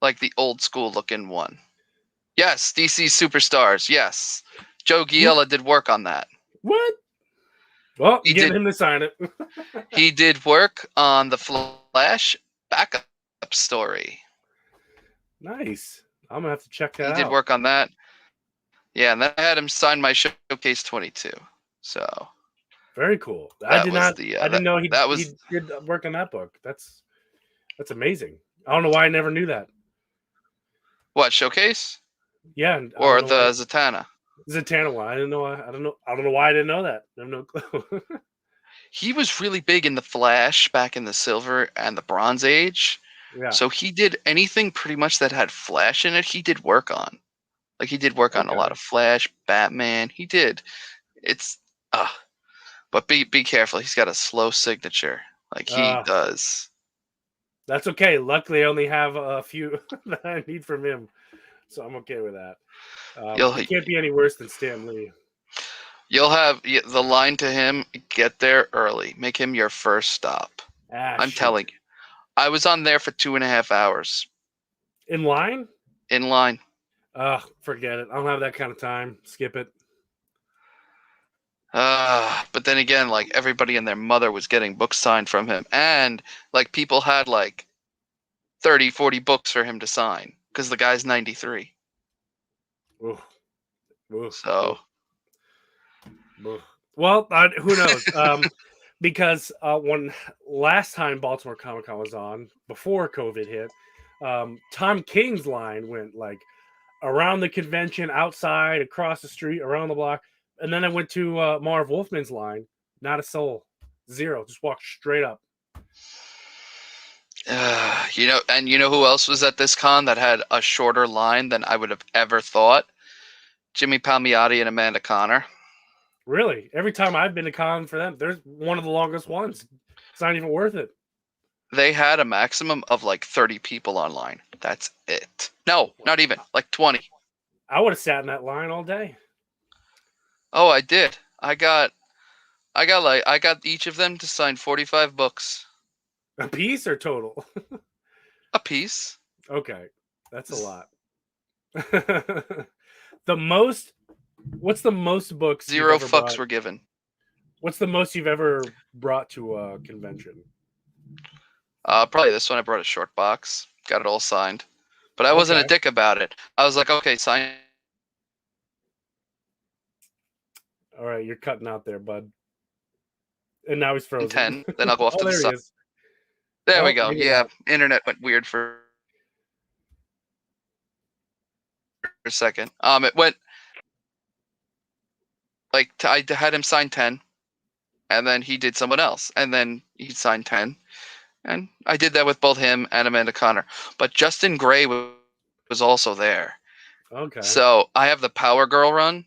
[SPEAKER 1] like the old school looking one. Yes, DC Superstars. Yes, Joe Giella did work on that.
[SPEAKER 2] What? Well, you get him to sign it.
[SPEAKER 1] He did work on the Flash backup story.
[SPEAKER 2] Nice. I'm gonna have to check that out.
[SPEAKER 1] He did work on that. Yeah, and then I had him sign my Showcase 22. So
[SPEAKER 2] very cool. I didn't know he did work on that book. That's amazing. I don't know why I never knew that.
[SPEAKER 1] What, Showcase?
[SPEAKER 2] Yeah,
[SPEAKER 1] or the Zatanna.
[SPEAKER 2] Zatanna one. I don't know why I didn't know that. I have no clue.
[SPEAKER 1] He was really big in the Flash back in the Silver and the Bronze Age.
[SPEAKER 2] Yeah.
[SPEAKER 1] So he did anything pretty much that had Flash in it. He did work on. Like he did work on a lot of Flash, Batman. He did. It's but be careful. He's got a slow signature. Like he does.
[SPEAKER 2] That's okay. Luckily, I only have a few that I need from him, so I'm okay with that. It can't be any worse than Stan Lee.
[SPEAKER 1] You'll have the line to him: get there early. Make him your first stop. I'm telling you. I was on there for 2.5 hours.
[SPEAKER 2] In line?
[SPEAKER 1] In line.
[SPEAKER 2] Forget it. I don't have that kind of time. Skip it.
[SPEAKER 1] But then again, like everybody and their mother was getting books signed from him, and like people had like 30, 40 books for him to sign because the guy's 93.
[SPEAKER 2] Oof.
[SPEAKER 1] So,
[SPEAKER 2] well, who knows? Because when last time Baltimore Comic Con was on, before COVID hit, Tom King's line went like around the convention, outside, across the street, around the block. And then I went to Marv Wolfman's line. Not a soul. Zero. Just walked straight up.
[SPEAKER 1] You know who else was at this con that had a shorter line than I would have ever thought? Jimmy Palmiotti and Amanda Conner.
[SPEAKER 2] Really? Every time I've been to con for them, there's one of the longest ones. It's not even worth it.
[SPEAKER 1] They had a maximum of like 30 people online. That's it. No, not even. Like 20.
[SPEAKER 2] I would have sat in that line all day.
[SPEAKER 1] Oh, I did. I got each of them to sign 45 books.
[SPEAKER 2] A piece or total?
[SPEAKER 1] A piece.
[SPEAKER 2] Okay. That's a lot. What's the most books?
[SPEAKER 1] 0 fucks were given.
[SPEAKER 2] What's the most you've ever brought to a convention?
[SPEAKER 1] Probably this one. I brought a short box. Got it all signed. But I wasn't a dick about it. I was like, okay, sign.
[SPEAKER 2] All right, you're cutting out there, bud. And now he's frozen.
[SPEAKER 1] 10. Then I'll go off to the side. There we go. Yeah, internet went weird for a second. It went like I had him sign 10, and then he did someone else, and then he signed 10, and I did that with both him and Amanda Conner. But Justin Gray was also there.
[SPEAKER 2] Okay.
[SPEAKER 1] So I have the Power Girl run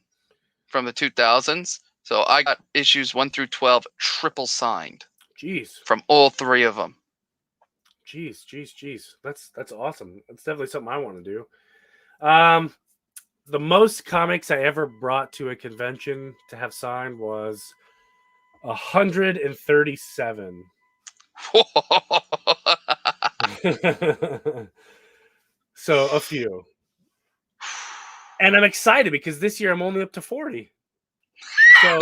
[SPEAKER 1] from the 2000s. So I got issues 1 through 12 triple signed.
[SPEAKER 2] Jeez.
[SPEAKER 1] From all 3 of them.
[SPEAKER 2] Jeez. That's awesome. That's definitely something I want to do. the most comics I ever brought to a convention to have signed was 137. So a few. And I'm excited because this year I'm only up to 40. So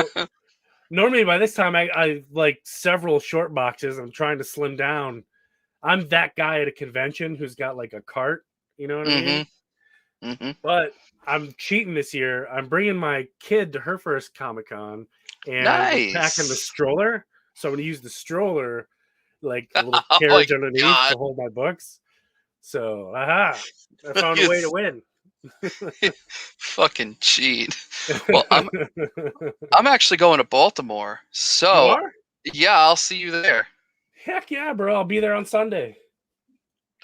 [SPEAKER 2] normally by this time I like several short boxes. I'm trying to slim down. I'm that guy at a convention who's got like a cart, you know what I mean? But I'm cheating this year. I'm bringing my kid to her first Comic-Con and we're packing the
[SPEAKER 1] Nice.
[SPEAKER 2] stroller. So I'm going to use the stroller, like the little
[SPEAKER 1] Oh my
[SPEAKER 2] carriage underneath
[SPEAKER 1] god.
[SPEAKER 2] to hold my books. So, I
[SPEAKER 1] Look
[SPEAKER 2] found a way to
[SPEAKER 1] at
[SPEAKER 2] win.
[SPEAKER 1] fucking cheat. Well, I'm actually going to Baltimore.
[SPEAKER 2] You
[SPEAKER 1] So,
[SPEAKER 2] are?
[SPEAKER 1] yeah, I'll see you there.
[SPEAKER 2] Heck yeah, bro. I'll be there on Sunday.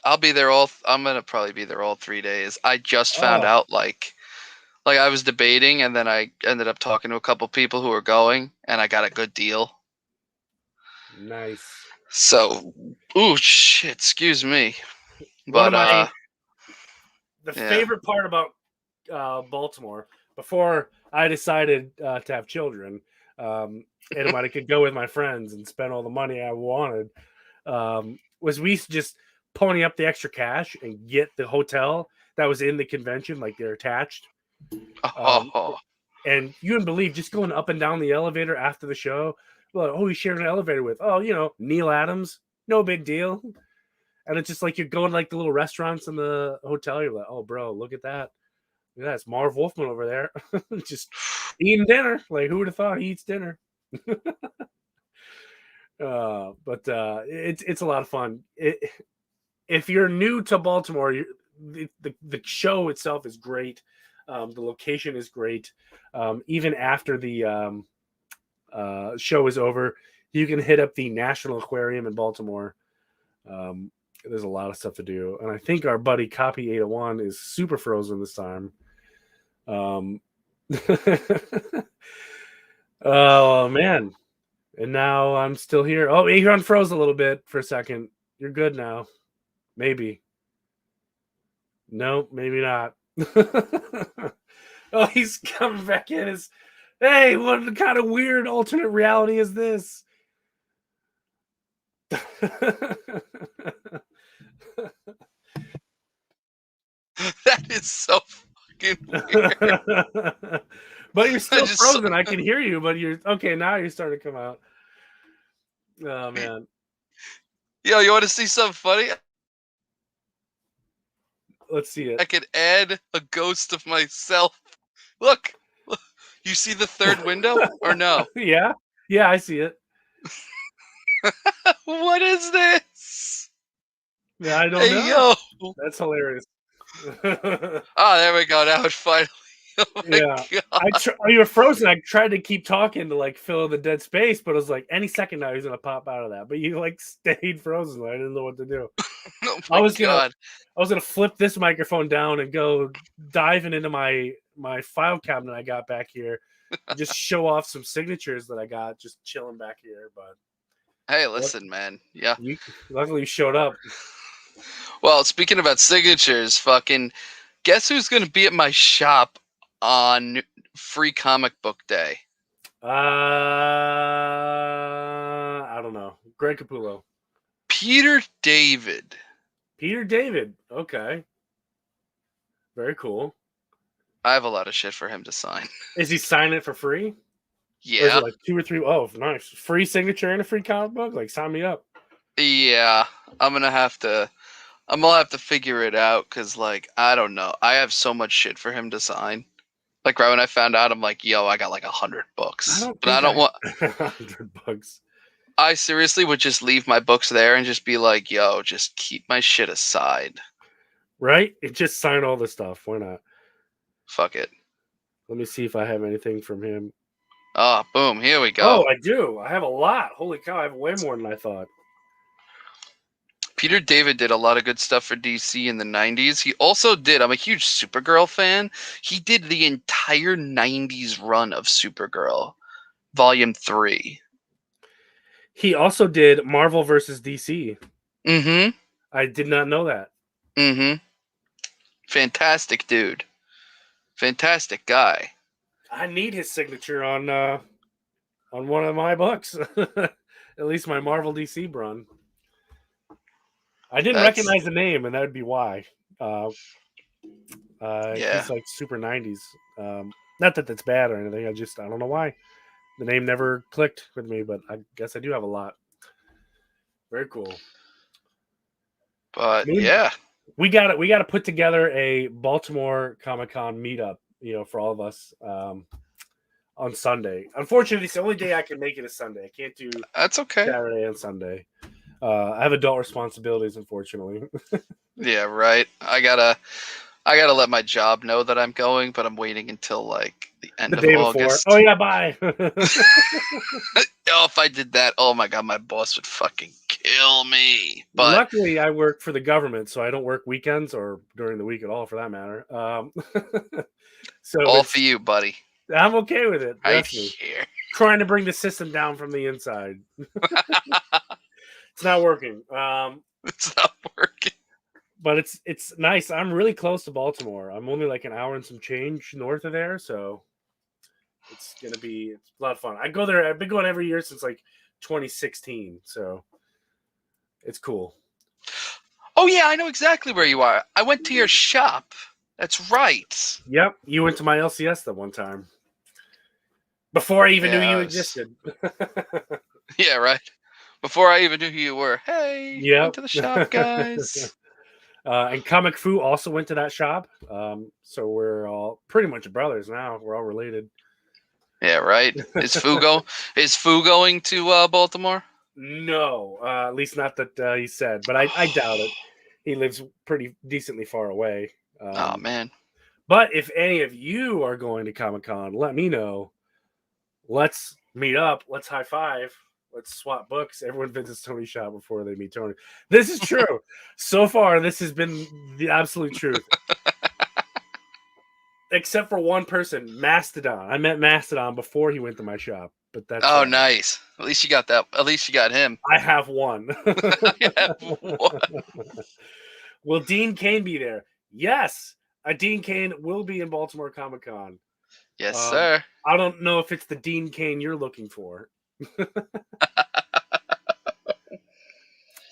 [SPEAKER 1] I'm gonna probably be there all 3 days. I just found
[SPEAKER 2] Oh,
[SPEAKER 1] out like I was debating and then I ended up talking to a couple people who were going and I got a good deal.
[SPEAKER 2] nice.
[SPEAKER 1] So, ooh shit, excuse me.
[SPEAKER 2] One of
[SPEAKER 1] But
[SPEAKER 2] the
[SPEAKER 1] yeah.
[SPEAKER 2] favorite part about Baltimore before I decided to have children, and when I could go with my friends and spend all the money I wanted, was we used to just pony up the extra cash and get the hotel that was in the convention, like they're attached. Um,
[SPEAKER 1] Oh,
[SPEAKER 2] and you wouldn't believe just going up and down the elevator after the show. Like, oh, you shared an elevator with, oh, Neil Adams, no big deal. And it's just like you're going to like the little restaurants in the hotel. You're like, oh, bro, look at that. Yeah, it's Marv Wolfman over there, just eating dinner. Like, who would have thought he eats dinner? But it's a lot of fun. If you're new to Baltimore, the show itself is great. The location is great. Even after the show is over, you can hit up the National Aquarium in Baltimore. There's a lot of stuff to do, and I think our buddy Copy801 is super frozen this time. Oh man, and now I'm still here. Oh, you unfroze a little bit for a second. You're good now. Maybe. No, maybe not. Oh, he's coming back in. Hey, what kind of weird alternate reality is this?
[SPEAKER 1] that is so fucking weird.
[SPEAKER 2] But you're
[SPEAKER 1] I
[SPEAKER 2] still
[SPEAKER 1] just saw-
[SPEAKER 2] frozen. I can hear you, but you're okay. Now you're starting to come out. Oh man.
[SPEAKER 1] Yo, you want to see something funny?
[SPEAKER 2] Let's see it.
[SPEAKER 1] I could add a ghost of myself. Look, you see the third window or no?
[SPEAKER 2] Yeah. Yeah, I see it.
[SPEAKER 1] What is this?
[SPEAKER 2] Yeah, I don't
[SPEAKER 1] Hey,
[SPEAKER 2] know.
[SPEAKER 1] yo.
[SPEAKER 2] That's hilarious.
[SPEAKER 1] Oh, there we go. Now it finally. Oh my
[SPEAKER 2] Yeah.
[SPEAKER 1] god.
[SPEAKER 2] You were frozen. I tried to keep talking to like fill the dead space, but it was like any second now he's gonna pop out of that. But you like stayed frozen. I didn't know what to do.
[SPEAKER 1] Oh
[SPEAKER 2] I
[SPEAKER 1] my
[SPEAKER 2] was gonna
[SPEAKER 1] god.
[SPEAKER 2] flip this microphone down and go diving into my file cabinet I got back here, and just show off some signatures that I got just chilling back here. But
[SPEAKER 1] Hey, listen, man. Yeah.
[SPEAKER 2] luckily you showed up.
[SPEAKER 1] Well, speaking about signatures, fucking guess who's gonna be at my shop on Free Comic Book Day?
[SPEAKER 2] I don't know. Greg Capullo.
[SPEAKER 1] Peter David.
[SPEAKER 2] Peter David. Okay. Very cool.
[SPEAKER 1] I have a lot of shit for him to sign.
[SPEAKER 2] Is he signing it for free? Or is
[SPEAKER 1] Yeah.
[SPEAKER 2] it like 2 or 3? Oh, nice. Free signature and a free comic book? Like, sign me up.
[SPEAKER 1] Yeah. I'm gonna have to figure it out because, like, I don't know. I have so much shit for him to sign. Like, right when I found out, I'm like, yo, I got like 100 books. But I don't want.
[SPEAKER 2] 100 bucks.
[SPEAKER 1] I seriously would just leave my books there and just be like, yo, just keep my shit aside.
[SPEAKER 2] Right? It just sign all the stuff. Why not?
[SPEAKER 1] Fuck it.
[SPEAKER 2] Let me see if I have anything from him.
[SPEAKER 1] Oh, boom. Here we go.
[SPEAKER 2] Oh, I do. I have a lot. Holy cow. I have way more than I thought.
[SPEAKER 1] Peter David did a lot of good stuff for DC in the 90s. He also did, I'm a huge Supergirl fan. He did the entire 90s run of Supergirl, Volume 3.
[SPEAKER 2] He also did Marvel versus DC.
[SPEAKER 1] Mm-hmm.
[SPEAKER 2] I did not know that.
[SPEAKER 1] Mm-hmm. Fantastic dude. Fantastic guy.
[SPEAKER 2] I need his signature on one of my books. At least my Marvel DC run. I didn't
[SPEAKER 1] That's
[SPEAKER 2] recognize the name, and that would be why.
[SPEAKER 1] yeah.
[SPEAKER 2] He's like super 90s. Not that that's bad or anything. I don't know why. The name never clicked with me, but I guess I do have a lot. Very cool.
[SPEAKER 1] But yeah.
[SPEAKER 2] We got it. We got to put together a Baltimore Comic Con meetup, for all of us on Sunday. Unfortunately, it's the only day I can make it is Sunday. I can't do
[SPEAKER 1] That's okay.
[SPEAKER 2] Saturday and Sunday. I have adult responsibilities, unfortunately.
[SPEAKER 1] Yeah, right. I gotta let my job know that I'm going, but I'm waiting until like the end
[SPEAKER 2] The
[SPEAKER 1] of
[SPEAKER 2] day before.
[SPEAKER 1] August.
[SPEAKER 2] Oh yeah, bye.
[SPEAKER 1] Oh, if I did that, oh my god, my boss would fucking kill me. But
[SPEAKER 2] Luckily, I work for the government, so I don't work weekends or during the week at all, for that matter. So
[SPEAKER 1] all for you, buddy.
[SPEAKER 2] I'm okay with it.
[SPEAKER 1] Right
[SPEAKER 2] Trust me.
[SPEAKER 1] here.
[SPEAKER 2] Trying to bring the system down from the inside. It's not working.
[SPEAKER 1] It's not working.
[SPEAKER 2] But it's nice. I'm really close to Baltimore. I'm only like an hour and some change north of there, so it's a lot of fun. I go there. I've been going every year since like 2016, so it's cool.
[SPEAKER 1] Oh yeah, I know exactly where you are. I went to your shop. That's right.
[SPEAKER 2] Yep, you went to my LCS that one time before I even knew you existed.
[SPEAKER 1] Yeah, right. Before I even knew who you were. Hey,
[SPEAKER 2] Yep.
[SPEAKER 1] went to the shop, guys.
[SPEAKER 2] And Comic Fu also went to that shop. So we're all pretty much brothers now. We're all related.
[SPEAKER 1] Yeah, right. Is Fu going to Baltimore?
[SPEAKER 2] No, at least not that he said. But I doubt it. He lives pretty decently far away.
[SPEAKER 1] Oh man.
[SPEAKER 2] But if any of you are going to Comic Con, let me know. Let's meet up. Let's high five. Let's swap books. Everyone visits Tony's shop before they meet Tony. This is true. So far, this has been the absolute truth. Except for one person, Mastodon. I met Mastodon before he went to my shop, but that's
[SPEAKER 1] nice. At least you got that. At least you got him.
[SPEAKER 2] I have one.
[SPEAKER 1] I have one.
[SPEAKER 2] Will Dean Cain be there? Yes, Dean Cain will be in Baltimore Comic Con.
[SPEAKER 1] Yes, sir.
[SPEAKER 2] I don't know if it's the Dean Cain you're looking for.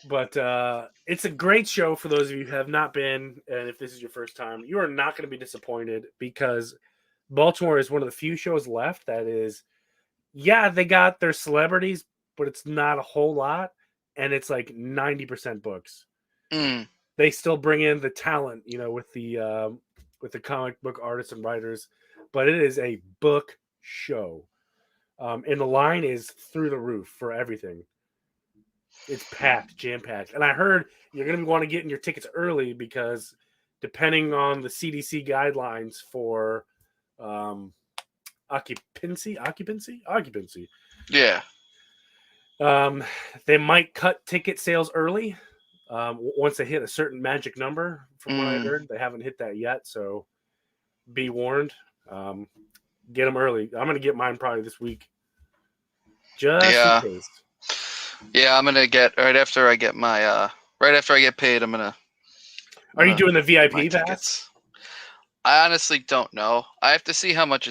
[SPEAKER 2] But it's a great show for those of you who have not been, and if this is your first time, you are not going to be disappointed because Baltimore is one of the few shows left that is, yeah, they got their celebrities, but it's not a whole lot, and it's like 90% books.
[SPEAKER 1] Mm.
[SPEAKER 2] They still bring in the talent, with the comic book artists and writers, but it is a book show, and the line is through the roof for everything. It's packed, jam-packed. And I heard you're going to want to get in your tickets early because depending on the CDC guidelines for occupancy.
[SPEAKER 1] Yeah.
[SPEAKER 2] They might cut ticket sales early once they hit a certain magic number. From what I heard, they haven't hit that yet, so be warned. Get them early. I'm going to get mine probably this week, just in case.
[SPEAKER 1] Yeah, I'm gonna get right after I get my right after I get paid. I'm gonna.
[SPEAKER 2] Are you doing the VIP pass?
[SPEAKER 1] I honestly don't know. I have to see how much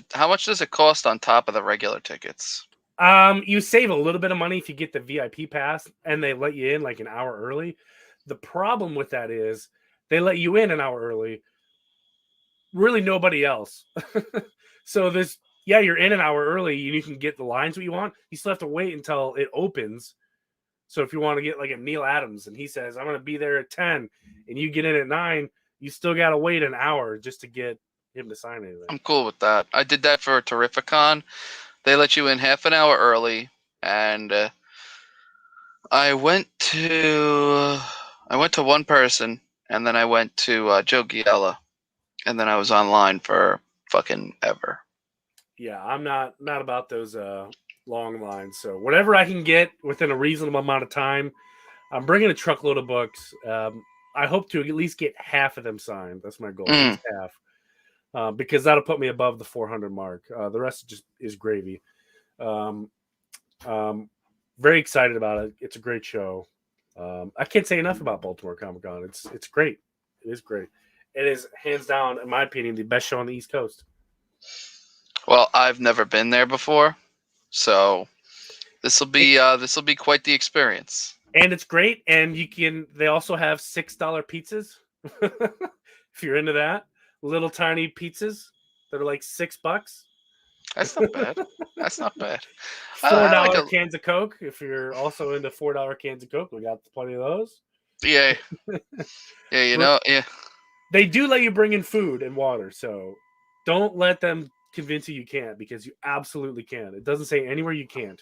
[SPEAKER 1] does it cost on top of the regular tickets.
[SPEAKER 2] You save a little bit of money if you get the VIP pass, and they let you in like an hour early. The problem with that is they let you in an hour early. Really, nobody else. So you're in an hour early, and you can get the lines what you want. You still have to wait until it opens. So if you want to get like a Neil Adams and he says, I'm going to be there at 10 and you get in at 9, you still got to wait an hour just to get him to sign anything.
[SPEAKER 1] I'm cool with that. I did that for Terrificon. They let you in half an hour early, and I went to one person, and then I went to Joe Giella, and then I was online for fucking ever.
[SPEAKER 2] Yeah, I'm not about those long lines. So whatever I can get within a reasonable amount of time, I'm bringing a truckload of books. I hope to at least get half of them signed. That's my goal, at least half, because that'll put me above the 400 mark. The rest just is gravy. Very excited about it. It's a great show. I can't say enough about Baltimore Comic Con. It's great. It is great. It is hands down, in my opinion, the best show on the East Coast.
[SPEAKER 1] Well, I've never been there before, so this will be quite the experience.
[SPEAKER 2] And it's great. And they also have $6 pizzas if you're into that. Little tiny pizzas that are like $6.
[SPEAKER 1] That's not bad. That's not bad.
[SPEAKER 2] four
[SPEAKER 1] I like
[SPEAKER 2] dollar
[SPEAKER 1] a
[SPEAKER 2] cans of Coke. If you're also into $4 cans of Coke, we got plenty of those.
[SPEAKER 1] yeah yeah yeah.
[SPEAKER 2] They do let you bring in food and water, so don't let them convince you can't, because you absolutely can. It doesn't say anywhere you can't.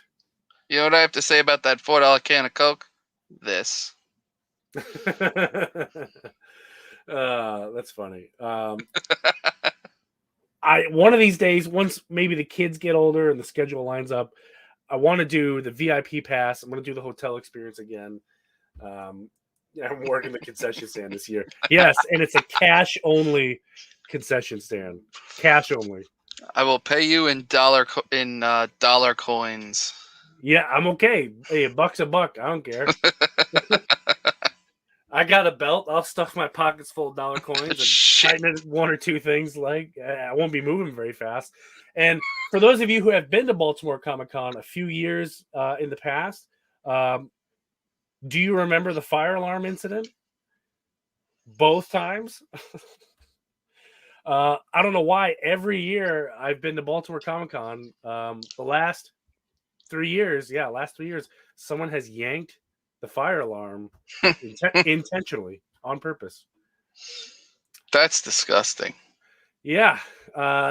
[SPEAKER 1] You know what I have to say about that $4 can of Coke? This.
[SPEAKER 2] That's funny. One of these days, once maybe the kids get older and the schedule lines up, I want to do the VIP pass. I'm going to do the hotel experience again. I'm working the concession stand this year. Yes, and it's a cash only concession stand. Cash only.
[SPEAKER 1] I will pay you in dollar coins.
[SPEAKER 2] Yeah, I'm okay. Hey, $1 a buck. I don't care. I got a belt. I'll stuff my pockets full of dollar coins and tighten it one or two things. Like, I won't be moving very fast. And for those of you who have been to Baltimore Comic-Con a few years in the past, do you remember the fire alarm incident? Both times? I don't know why. Every year I've been to Baltimore Comic-Con, the last 3 years, someone has yanked the fire alarm intentionally on purpose.
[SPEAKER 1] That's disgusting.
[SPEAKER 2] Yeah.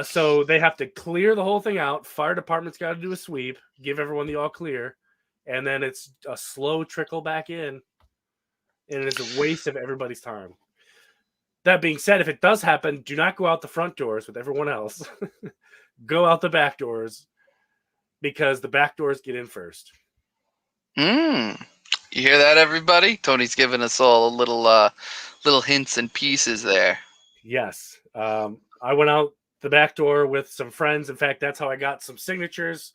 [SPEAKER 2] So they have to clear the whole thing out. Fire department's got to do a sweep, give everyone the all clear, and then it's a slow trickle back in, and it's a waste of everybody's time. That being said, if it does happen, do not go out the front doors with everyone else. Go out the back doors, because the back doors get in first.
[SPEAKER 1] You hear that, everybody? Tony's giving us all a little hints and pieces there.
[SPEAKER 2] Yes. I went out the back door with some friends. In fact, that's how I got some signatures.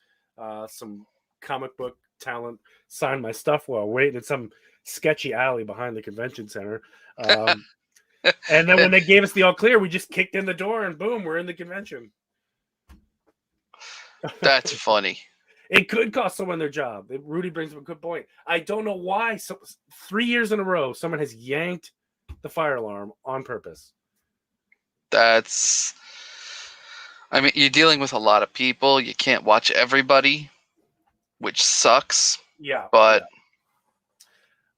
[SPEAKER 2] Some comic book talent signed my stuff while waiting in some sketchy alley behind the convention center. And then when they gave us the all clear, we just kicked in the door and boom, we're in the convention.
[SPEAKER 1] That's funny.
[SPEAKER 2] It could cost someone their job. Rudy brings up a good point. I don't know why. 3 years in a row, someone has yanked the fire alarm on purpose.
[SPEAKER 1] I mean, you're dealing with a lot of people. You can't watch everybody, which sucks.
[SPEAKER 2] Yeah.
[SPEAKER 1] But
[SPEAKER 2] yeah.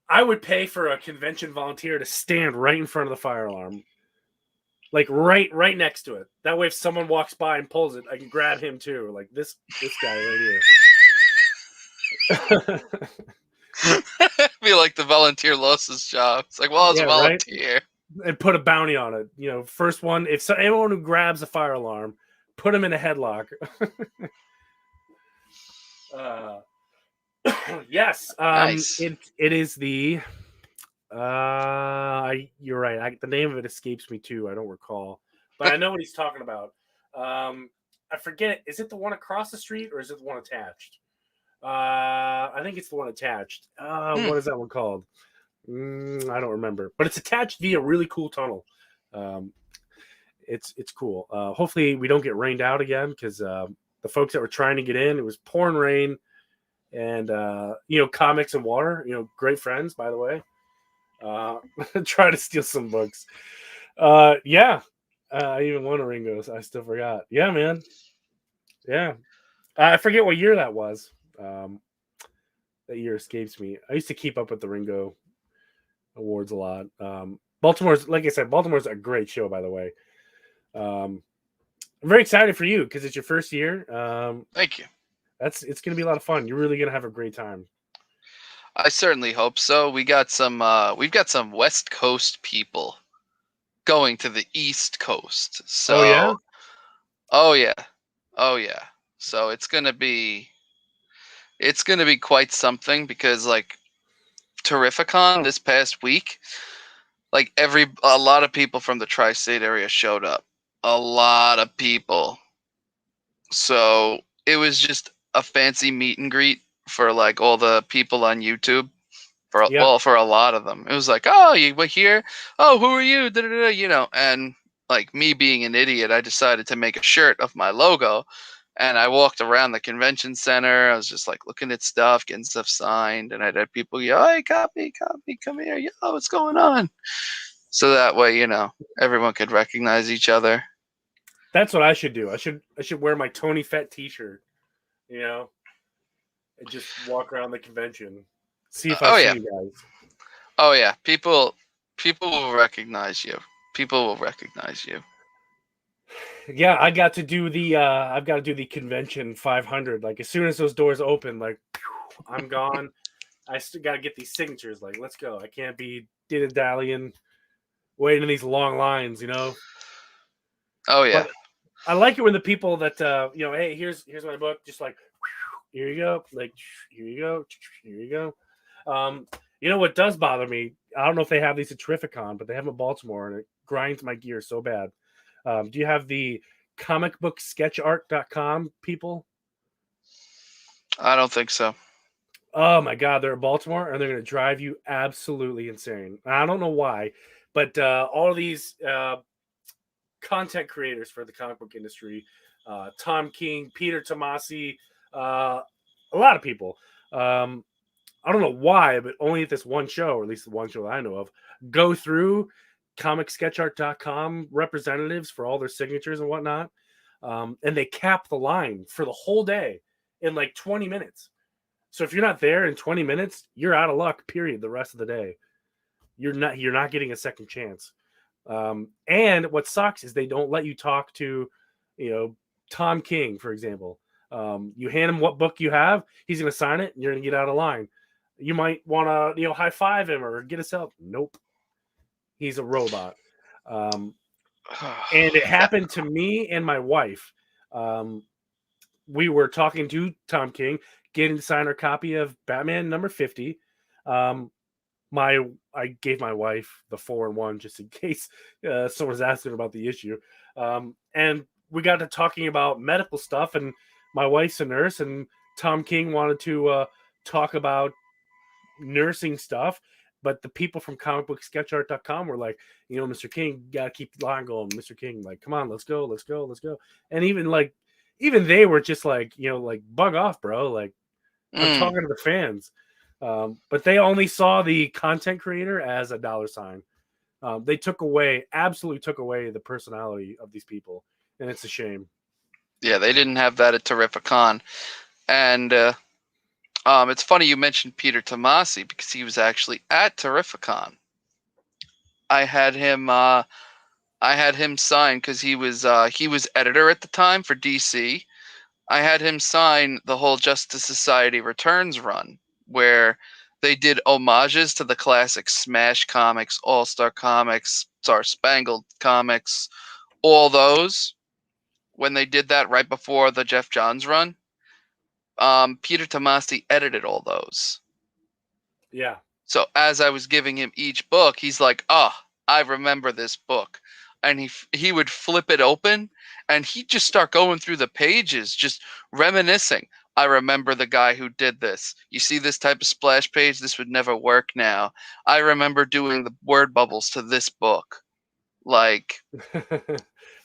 [SPEAKER 2] I would pay for a convention volunteer to stand right in front of the fire alarm. Like right next to it. That way if someone walks by and pulls it, I can grab him too. Like this guy right here.
[SPEAKER 1] Be like the volunteer lost his job. It's like, well, I was a volunteer.
[SPEAKER 2] Right? And put a bounty on it. You know, first one, if anyone who grabs a fire alarm, put him in a headlock. Yes.
[SPEAKER 1] Nice.
[SPEAKER 2] It is the you're right. The name of it escapes me too. I don't recall. But I know what he's talking about. I forget it. Is it the one across the street or is it the one attached? I think it's the one attached. What is that one called? I don't remember. But it's attached via a really cool tunnel. It's cool. Hopefully we don't get rained out again, because the folks that were trying to get in, it was pouring rain, and comics and water, great friends, by the way, try to steal some books. I even won a Ringo's. I still forgot. Yeah, man. Yeah. I forget what year that was. That year escapes me. I used to keep up with the Ringo awards a lot. Baltimore's, like I said, Baltimore's a great show, by the way. I'm very excited for you because it's your first year.
[SPEAKER 1] Thank you.
[SPEAKER 2] It's going to be a lot of fun. You're really going to have a great time.
[SPEAKER 1] I certainly hope so. We've got some West Coast people going to the East Coast. So, oh yeah. So it's gonna be quite something, because like Terrificon this past week, like a lot of people from the tri-state area showed up. A lot of people. So it was just a fancy meet and greet for like all the people on YouTube. For a lot of them. It was like, oh, you were here. Oh, who are you? Da-da-da, you know, and like me being an idiot, I decided to make a shirt of my logo, and I walked around the convention center. I was just like looking at stuff, getting stuff signed, and I'd have people yell, "Hey, copy, come here, yo, what's going on?" So that way, you know, everyone could recognize each other.
[SPEAKER 2] That's what I should do. I should wear my Tony Fett T-shirt, you know, and just walk around the convention, see if I
[SPEAKER 1] Oh
[SPEAKER 2] see
[SPEAKER 1] yeah,
[SPEAKER 2] you guys.
[SPEAKER 1] oh yeah. People will recognize you. People will recognize you.
[SPEAKER 2] Yeah, I got to do the I've got to do the convention 500. Like as soon as those doors open, like I'm gone. I still got to get these signatures. Like let's go. I can't be dilly-dallying, waiting in these long lines, you know.
[SPEAKER 1] Oh yeah.
[SPEAKER 2] But I like it when the people that you know, hey, here's my book, just like here you go, like here you go, here you go. You know what does bother me? I don't know if they have these at Terrificon, but they have in Baltimore, and it grinds my gears so bad. Do you have the comicbooksketchart.com people?
[SPEAKER 1] I don't think so.
[SPEAKER 2] Oh my god, they're in Baltimore and they're going to drive you absolutely insane. I don't know why, but all of these content creators for the comic book industry, Tom King, Peter Tomasi, a lot of people. I don't know why, but only at this one show, or at least the one show that I know of, go through comicsketchart.com representatives for all their signatures and whatnot. And they cap the line for the whole day in like 20 minutes. So if you're not there in 20 minutes, you're out of luck, period, the rest of the day. You're not getting a second chance. And what sucks is they don't let you talk to, you know, Tom King, for example. You hand him what book you have, he's going to sign it, and you're going to get out of line. You might want to, you know, high five him or get a selfie. Nope, he's a robot. And it happened to me and my wife. We were talking to Tom King, getting to sign our copy of Batman number 50. I gave my wife the 4-in-1 just in case someone's asking about the issue. And we got to talking about medical stuff, and my wife's a nurse, and Tom King wanted to talk about nursing stuff. But the people from comicbooksketchart.com were like, you know, Mr. King, you gotta keep the line going. Mr. King, like, come on, let's go, let's go, let's go. And even they were just like, you know, like, bug off, bro. Like, I'm talking to the fans. But they only saw the content creator as a dollar sign. They absolutely took away the personality of these people, and it's a shame.
[SPEAKER 1] Yeah, they didn't have that at Terrificon, and it's funny you mentioned Peter Tomasi because he was actually at Terrificon. I had him. I had him sign because he was editor at the time for DC. I had him sign the whole Justice Society Returns run, where they did homages to the classic Smash comics, All Star comics, Star Spangled comics, all those. When they did that right before the Jeff Johns run, Peter Tomasi edited all those.
[SPEAKER 2] Yeah.
[SPEAKER 1] So as I was giving him each book, he's like, "Oh, I remember this book," and he would flip it open, and he'd just start going through the pages, just reminiscing. I remember the guy who did this. You see this type of splash page? This would never work now. I remember doing the word bubbles to this book. Like,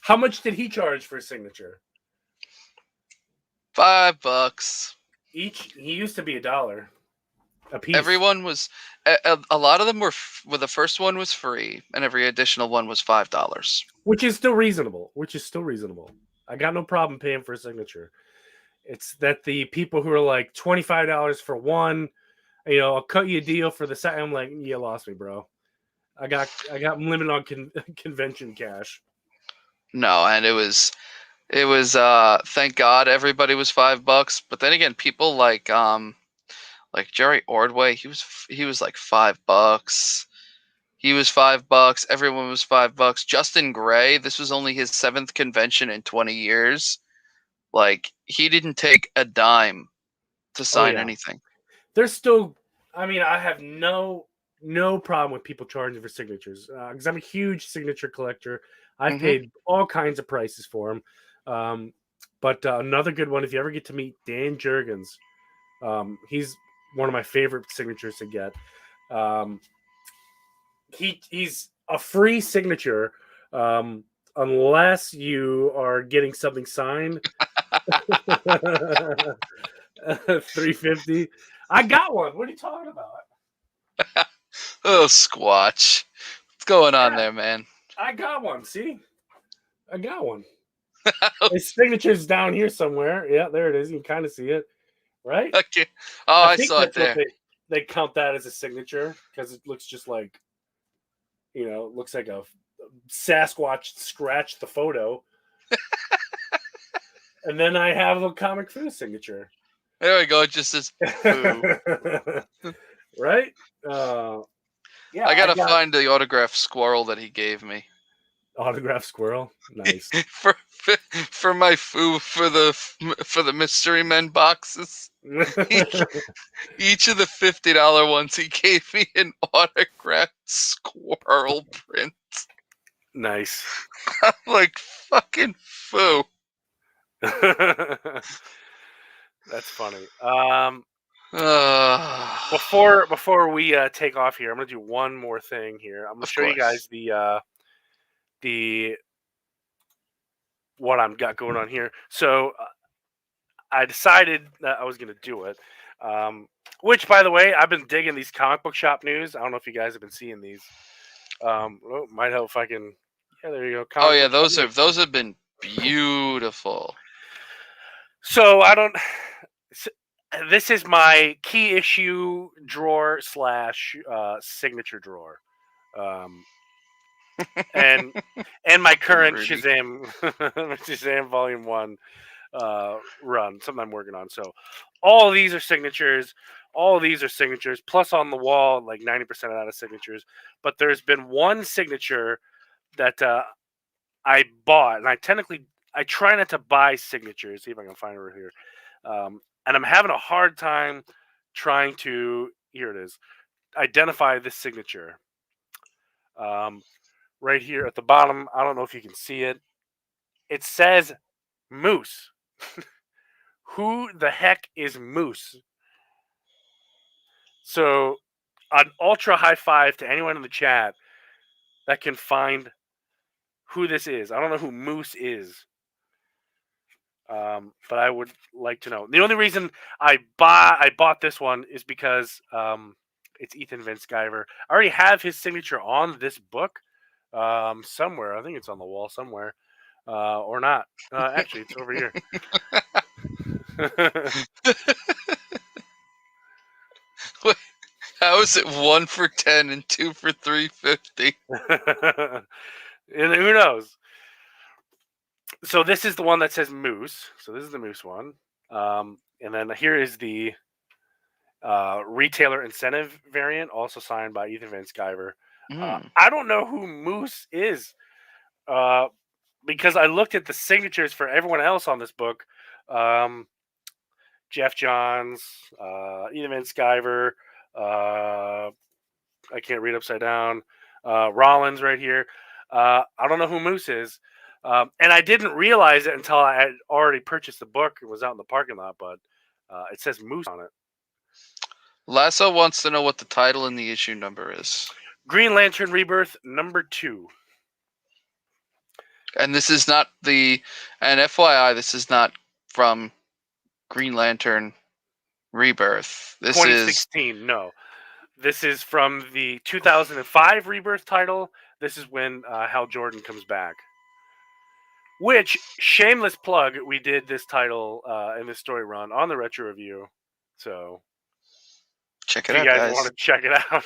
[SPEAKER 2] how much did he charge for a signature?
[SPEAKER 1] $5
[SPEAKER 2] Each. He used to be $1 a piece.
[SPEAKER 1] Everyone was a lot of them were well, the first one was free, and every additional one was $5.
[SPEAKER 2] Which is still reasonable. I got no problem paying for a signature. It's that the people who are like $25 for one, you know, I'll cut you a deal for the second. I'm like, you lost me, bro. I got limit on convention cash.
[SPEAKER 1] No, and it was thank God everybody was $5. But then again, people like Jerry Ordway, he was like $5. He was $5. Everyone was $5. Justin Gray, this was only his 7th convention in 20 years. Like, he didn't take a dime to sign anything.
[SPEAKER 2] There's still, I mean, I have no problem with people charging for signatures because I'm a huge signature collector. I've paid all kinds of prices for them. But another good one, if you ever get to meet Dan Jurgens, he's one of my favorite signatures to get. He's a free signature, unless you are getting something signed. 350. I got one. What are you talking about?
[SPEAKER 1] Oh, Squatch. What's going on
[SPEAKER 2] Yeah,
[SPEAKER 1] there, man?
[SPEAKER 2] I got one. See, I got one. His signature's down here somewhere. Yeah, there it is. You can kind of see it, right?
[SPEAKER 1] Okay. Oh,
[SPEAKER 2] I
[SPEAKER 1] I
[SPEAKER 2] think
[SPEAKER 1] saw it
[SPEAKER 2] that's what
[SPEAKER 1] there.
[SPEAKER 2] they count that as a signature because it looks just like it looks like a Sasquatch scratched the photo, and then I have a comic for the signature.
[SPEAKER 1] There we go. It just says foo.
[SPEAKER 2] Right? Yeah,
[SPEAKER 1] I
[SPEAKER 2] I
[SPEAKER 1] gotta
[SPEAKER 2] got
[SPEAKER 1] find the autographed squirrel that he gave me
[SPEAKER 2] autographed squirrel. Nice.
[SPEAKER 1] for my foo for the mystery men boxes. Each, each of the $50 ones, he gave me an autographed squirrel print.
[SPEAKER 2] Nice.
[SPEAKER 1] I'm like fucking foo.
[SPEAKER 2] That's funny.
[SPEAKER 1] Of
[SPEAKER 2] Before we take off here, I'm gonna do one more thing here. I'm gonna show you
[SPEAKER 1] course.
[SPEAKER 2] guys the what I'm got going on here. So I decided that I was gonna do it. Which, by the way, I've been digging these comic book shop news. I don't know if you guys have been seeing these. Might help if I can. Yeah, there you go.
[SPEAKER 1] Oh
[SPEAKER 2] Comic
[SPEAKER 1] yeah,
[SPEAKER 2] book shop
[SPEAKER 1] those
[SPEAKER 2] news.
[SPEAKER 1] have been beautiful.
[SPEAKER 2] So I don't. This is my key issue drawer slash signature drawer, um, and my
[SPEAKER 1] Fucking
[SPEAKER 2] current
[SPEAKER 1] Rudy.
[SPEAKER 2] Shazam Shazam Volume 1 run, something I'm working on. So all of these are signatures. All of these are signatures. Plus on the wall, like 90% of that is signatures. But there's been one signature that I bought, and I try not to buy signatures. See if I can find it right here. And I'm having a hard time trying to. Here it is. Identify this signature. Right here at the bottom. I don't know if you can see it. It says Moose. Who the heck is Moose? So, an ultra high five to anyone in the chat that can find who this is. I don't know who Moose is, but I would like to know. The only reason I bought this one is because it's Ethan Van Sciver. I already have his signature on this book somewhere. I think it's on the wall somewhere, or not. Actually, it's over here.
[SPEAKER 1] How is it 1 for 10 and 2 for 350?
[SPEAKER 2] And who knows? So this is the one that says Moose. So this is the Moose one. And then here is the retailer incentive variant, also signed by Ethan Van Sciver. I don't know who Moose is because I looked at the signatures for everyone else on this book. Jeff Johns, Ethan Van Sciver, I can't read upside down. Rollins right here. I don't know who Moose is. And I didn't realize it until I had already purchased the book and was out in the parking lot, but it says Moose on it.
[SPEAKER 1] Lasso wants to know what the title and the issue number is.
[SPEAKER 2] Green Lantern Rebirth #2.
[SPEAKER 1] And this is not and FYI, this is not from Green Lantern Rebirth. This is
[SPEAKER 2] 2016, no. This is from the 2005 Rebirth title. This is when Hal Jordan comes back. Which, shameless plug, we did this title in this story run on the Retro Review. So,
[SPEAKER 1] check
[SPEAKER 2] if
[SPEAKER 1] it
[SPEAKER 2] you
[SPEAKER 1] out,
[SPEAKER 2] guys
[SPEAKER 1] guys.
[SPEAKER 2] want to check it out,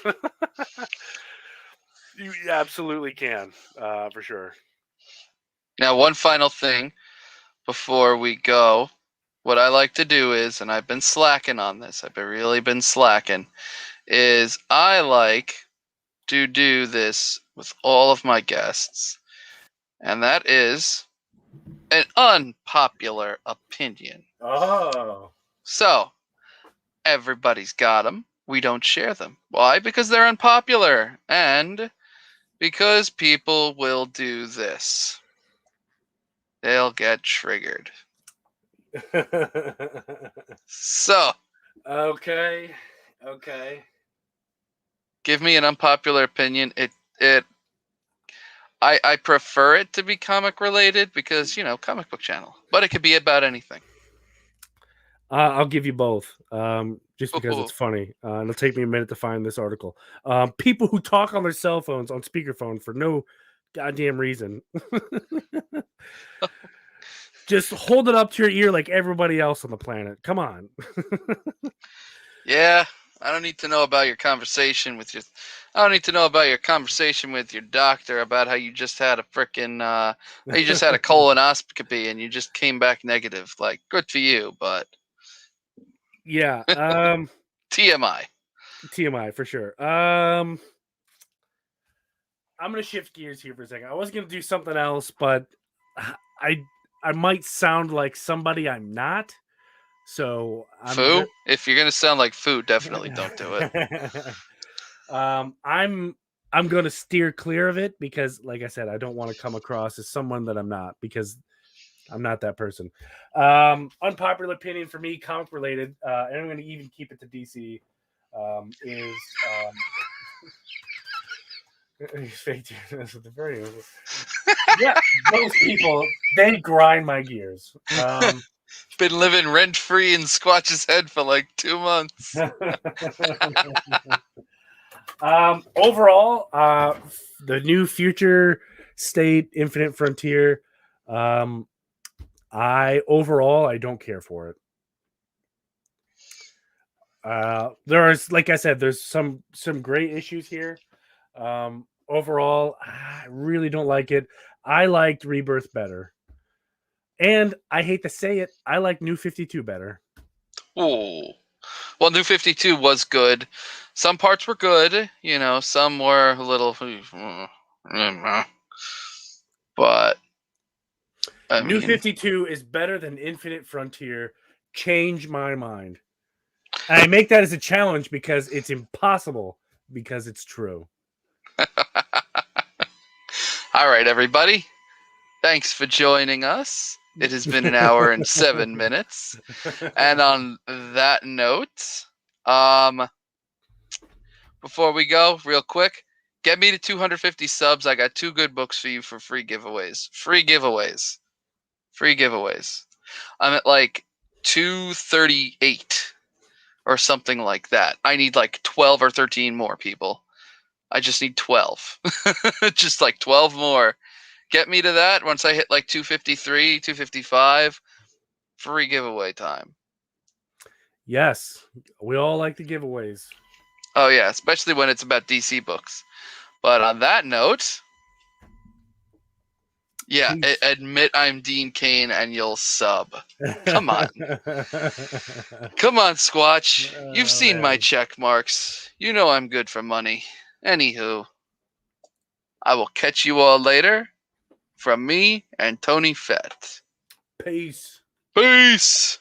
[SPEAKER 2] you absolutely can, for sure.
[SPEAKER 1] Now, one final thing before we go. What I like to do is, and I've been slacking on this, really been slacking, is I like to do this with all of my guests. And that is an unpopular opinion.
[SPEAKER 2] Oh.
[SPEAKER 1] So, everybody's got them. We don't share them. Why? Because they're unpopular. And because people will do this. They'll get triggered. So.
[SPEAKER 2] Okay.
[SPEAKER 1] give me an unpopular opinion. I prefer it to be comic related because, comic book channel, but it could be about anything.
[SPEAKER 2] I'll give you both, just because
[SPEAKER 1] Ooh.
[SPEAKER 2] it's funny. And it'll take me a minute to find this article. People who talk on their cell phones on speakerphone for no goddamn reason. Just hold it up to your ear like everybody else on the planet. Come on.
[SPEAKER 1] Yeah, I don't need to know about your conversation with your. I don't need to know about your conversation with your doctor about how you just had a frickin' you just had a colonoscopy and you just came back negative. Like, good for you, but
[SPEAKER 2] Yeah.
[SPEAKER 1] TMI.
[SPEAKER 2] TMI for sure. I'm gonna shift gears here for a second. I was gonna do something else, but I might sound like somebody I'm not. So
[SPEAKER 1] Foo? If you're gonna sound like Foo, definitely don't do it.
[SPEAKER 2] I'm gonna steer clear of it because, like I said, I don't want to come across as someone that I'm not, because I'm not that person. Unpopular opinion for me, comic related, and I'm gonna even keep it to DC. Is fake news at the very end. Yeah, those people, they grind my gears.
[SPEAKER 1] Been living rent free in Squatch's head for like 2 months.
[SPEAKER 2] Overall, the new Future State Infinite Frontier, I don't care for it. There's, like I said, there's some great issues here. Overall, I really don't like it. I liked Rebirth better. And I hate to say it, I like New 52 better.
[SPEAKER 1] Ooh. Well, New 52 was good. Some parts were good, some were a little. But
[SPEAKER 2] New 52 is better than Infinite Frontier. Change my mind. And I make that as a challenge because it's impossible, because it's true.
[SPEAKER 1] All right, everybody. Thanks for joining us. It has been an hour and 7 minutes. And on that note, before we go, real quick, get me to 250 subs. I got 2 good books for you for free giveaways. Free giveaways. I'm at like 238 or something like that. I need like 12 or 13 more people. I just need 12. Just like 12 more. Get me to that. Once I hit like 253, 255, free giveaway time.
[SPEAKER 2] Yes, we all like the giveaways.
[SPEAKER 1] Oh, yeah, especially when it's about DC books. But on that note, yeah, admit I'm Dean Cain and you'll sub. Come on. Come on, Squatch. You've seen my check marks. You know I'm good for money. Anywho, I will catch you all later. From me and Tony Fett.
[SPEAKER 2] Peace.
[SPEAKER 1] Peace.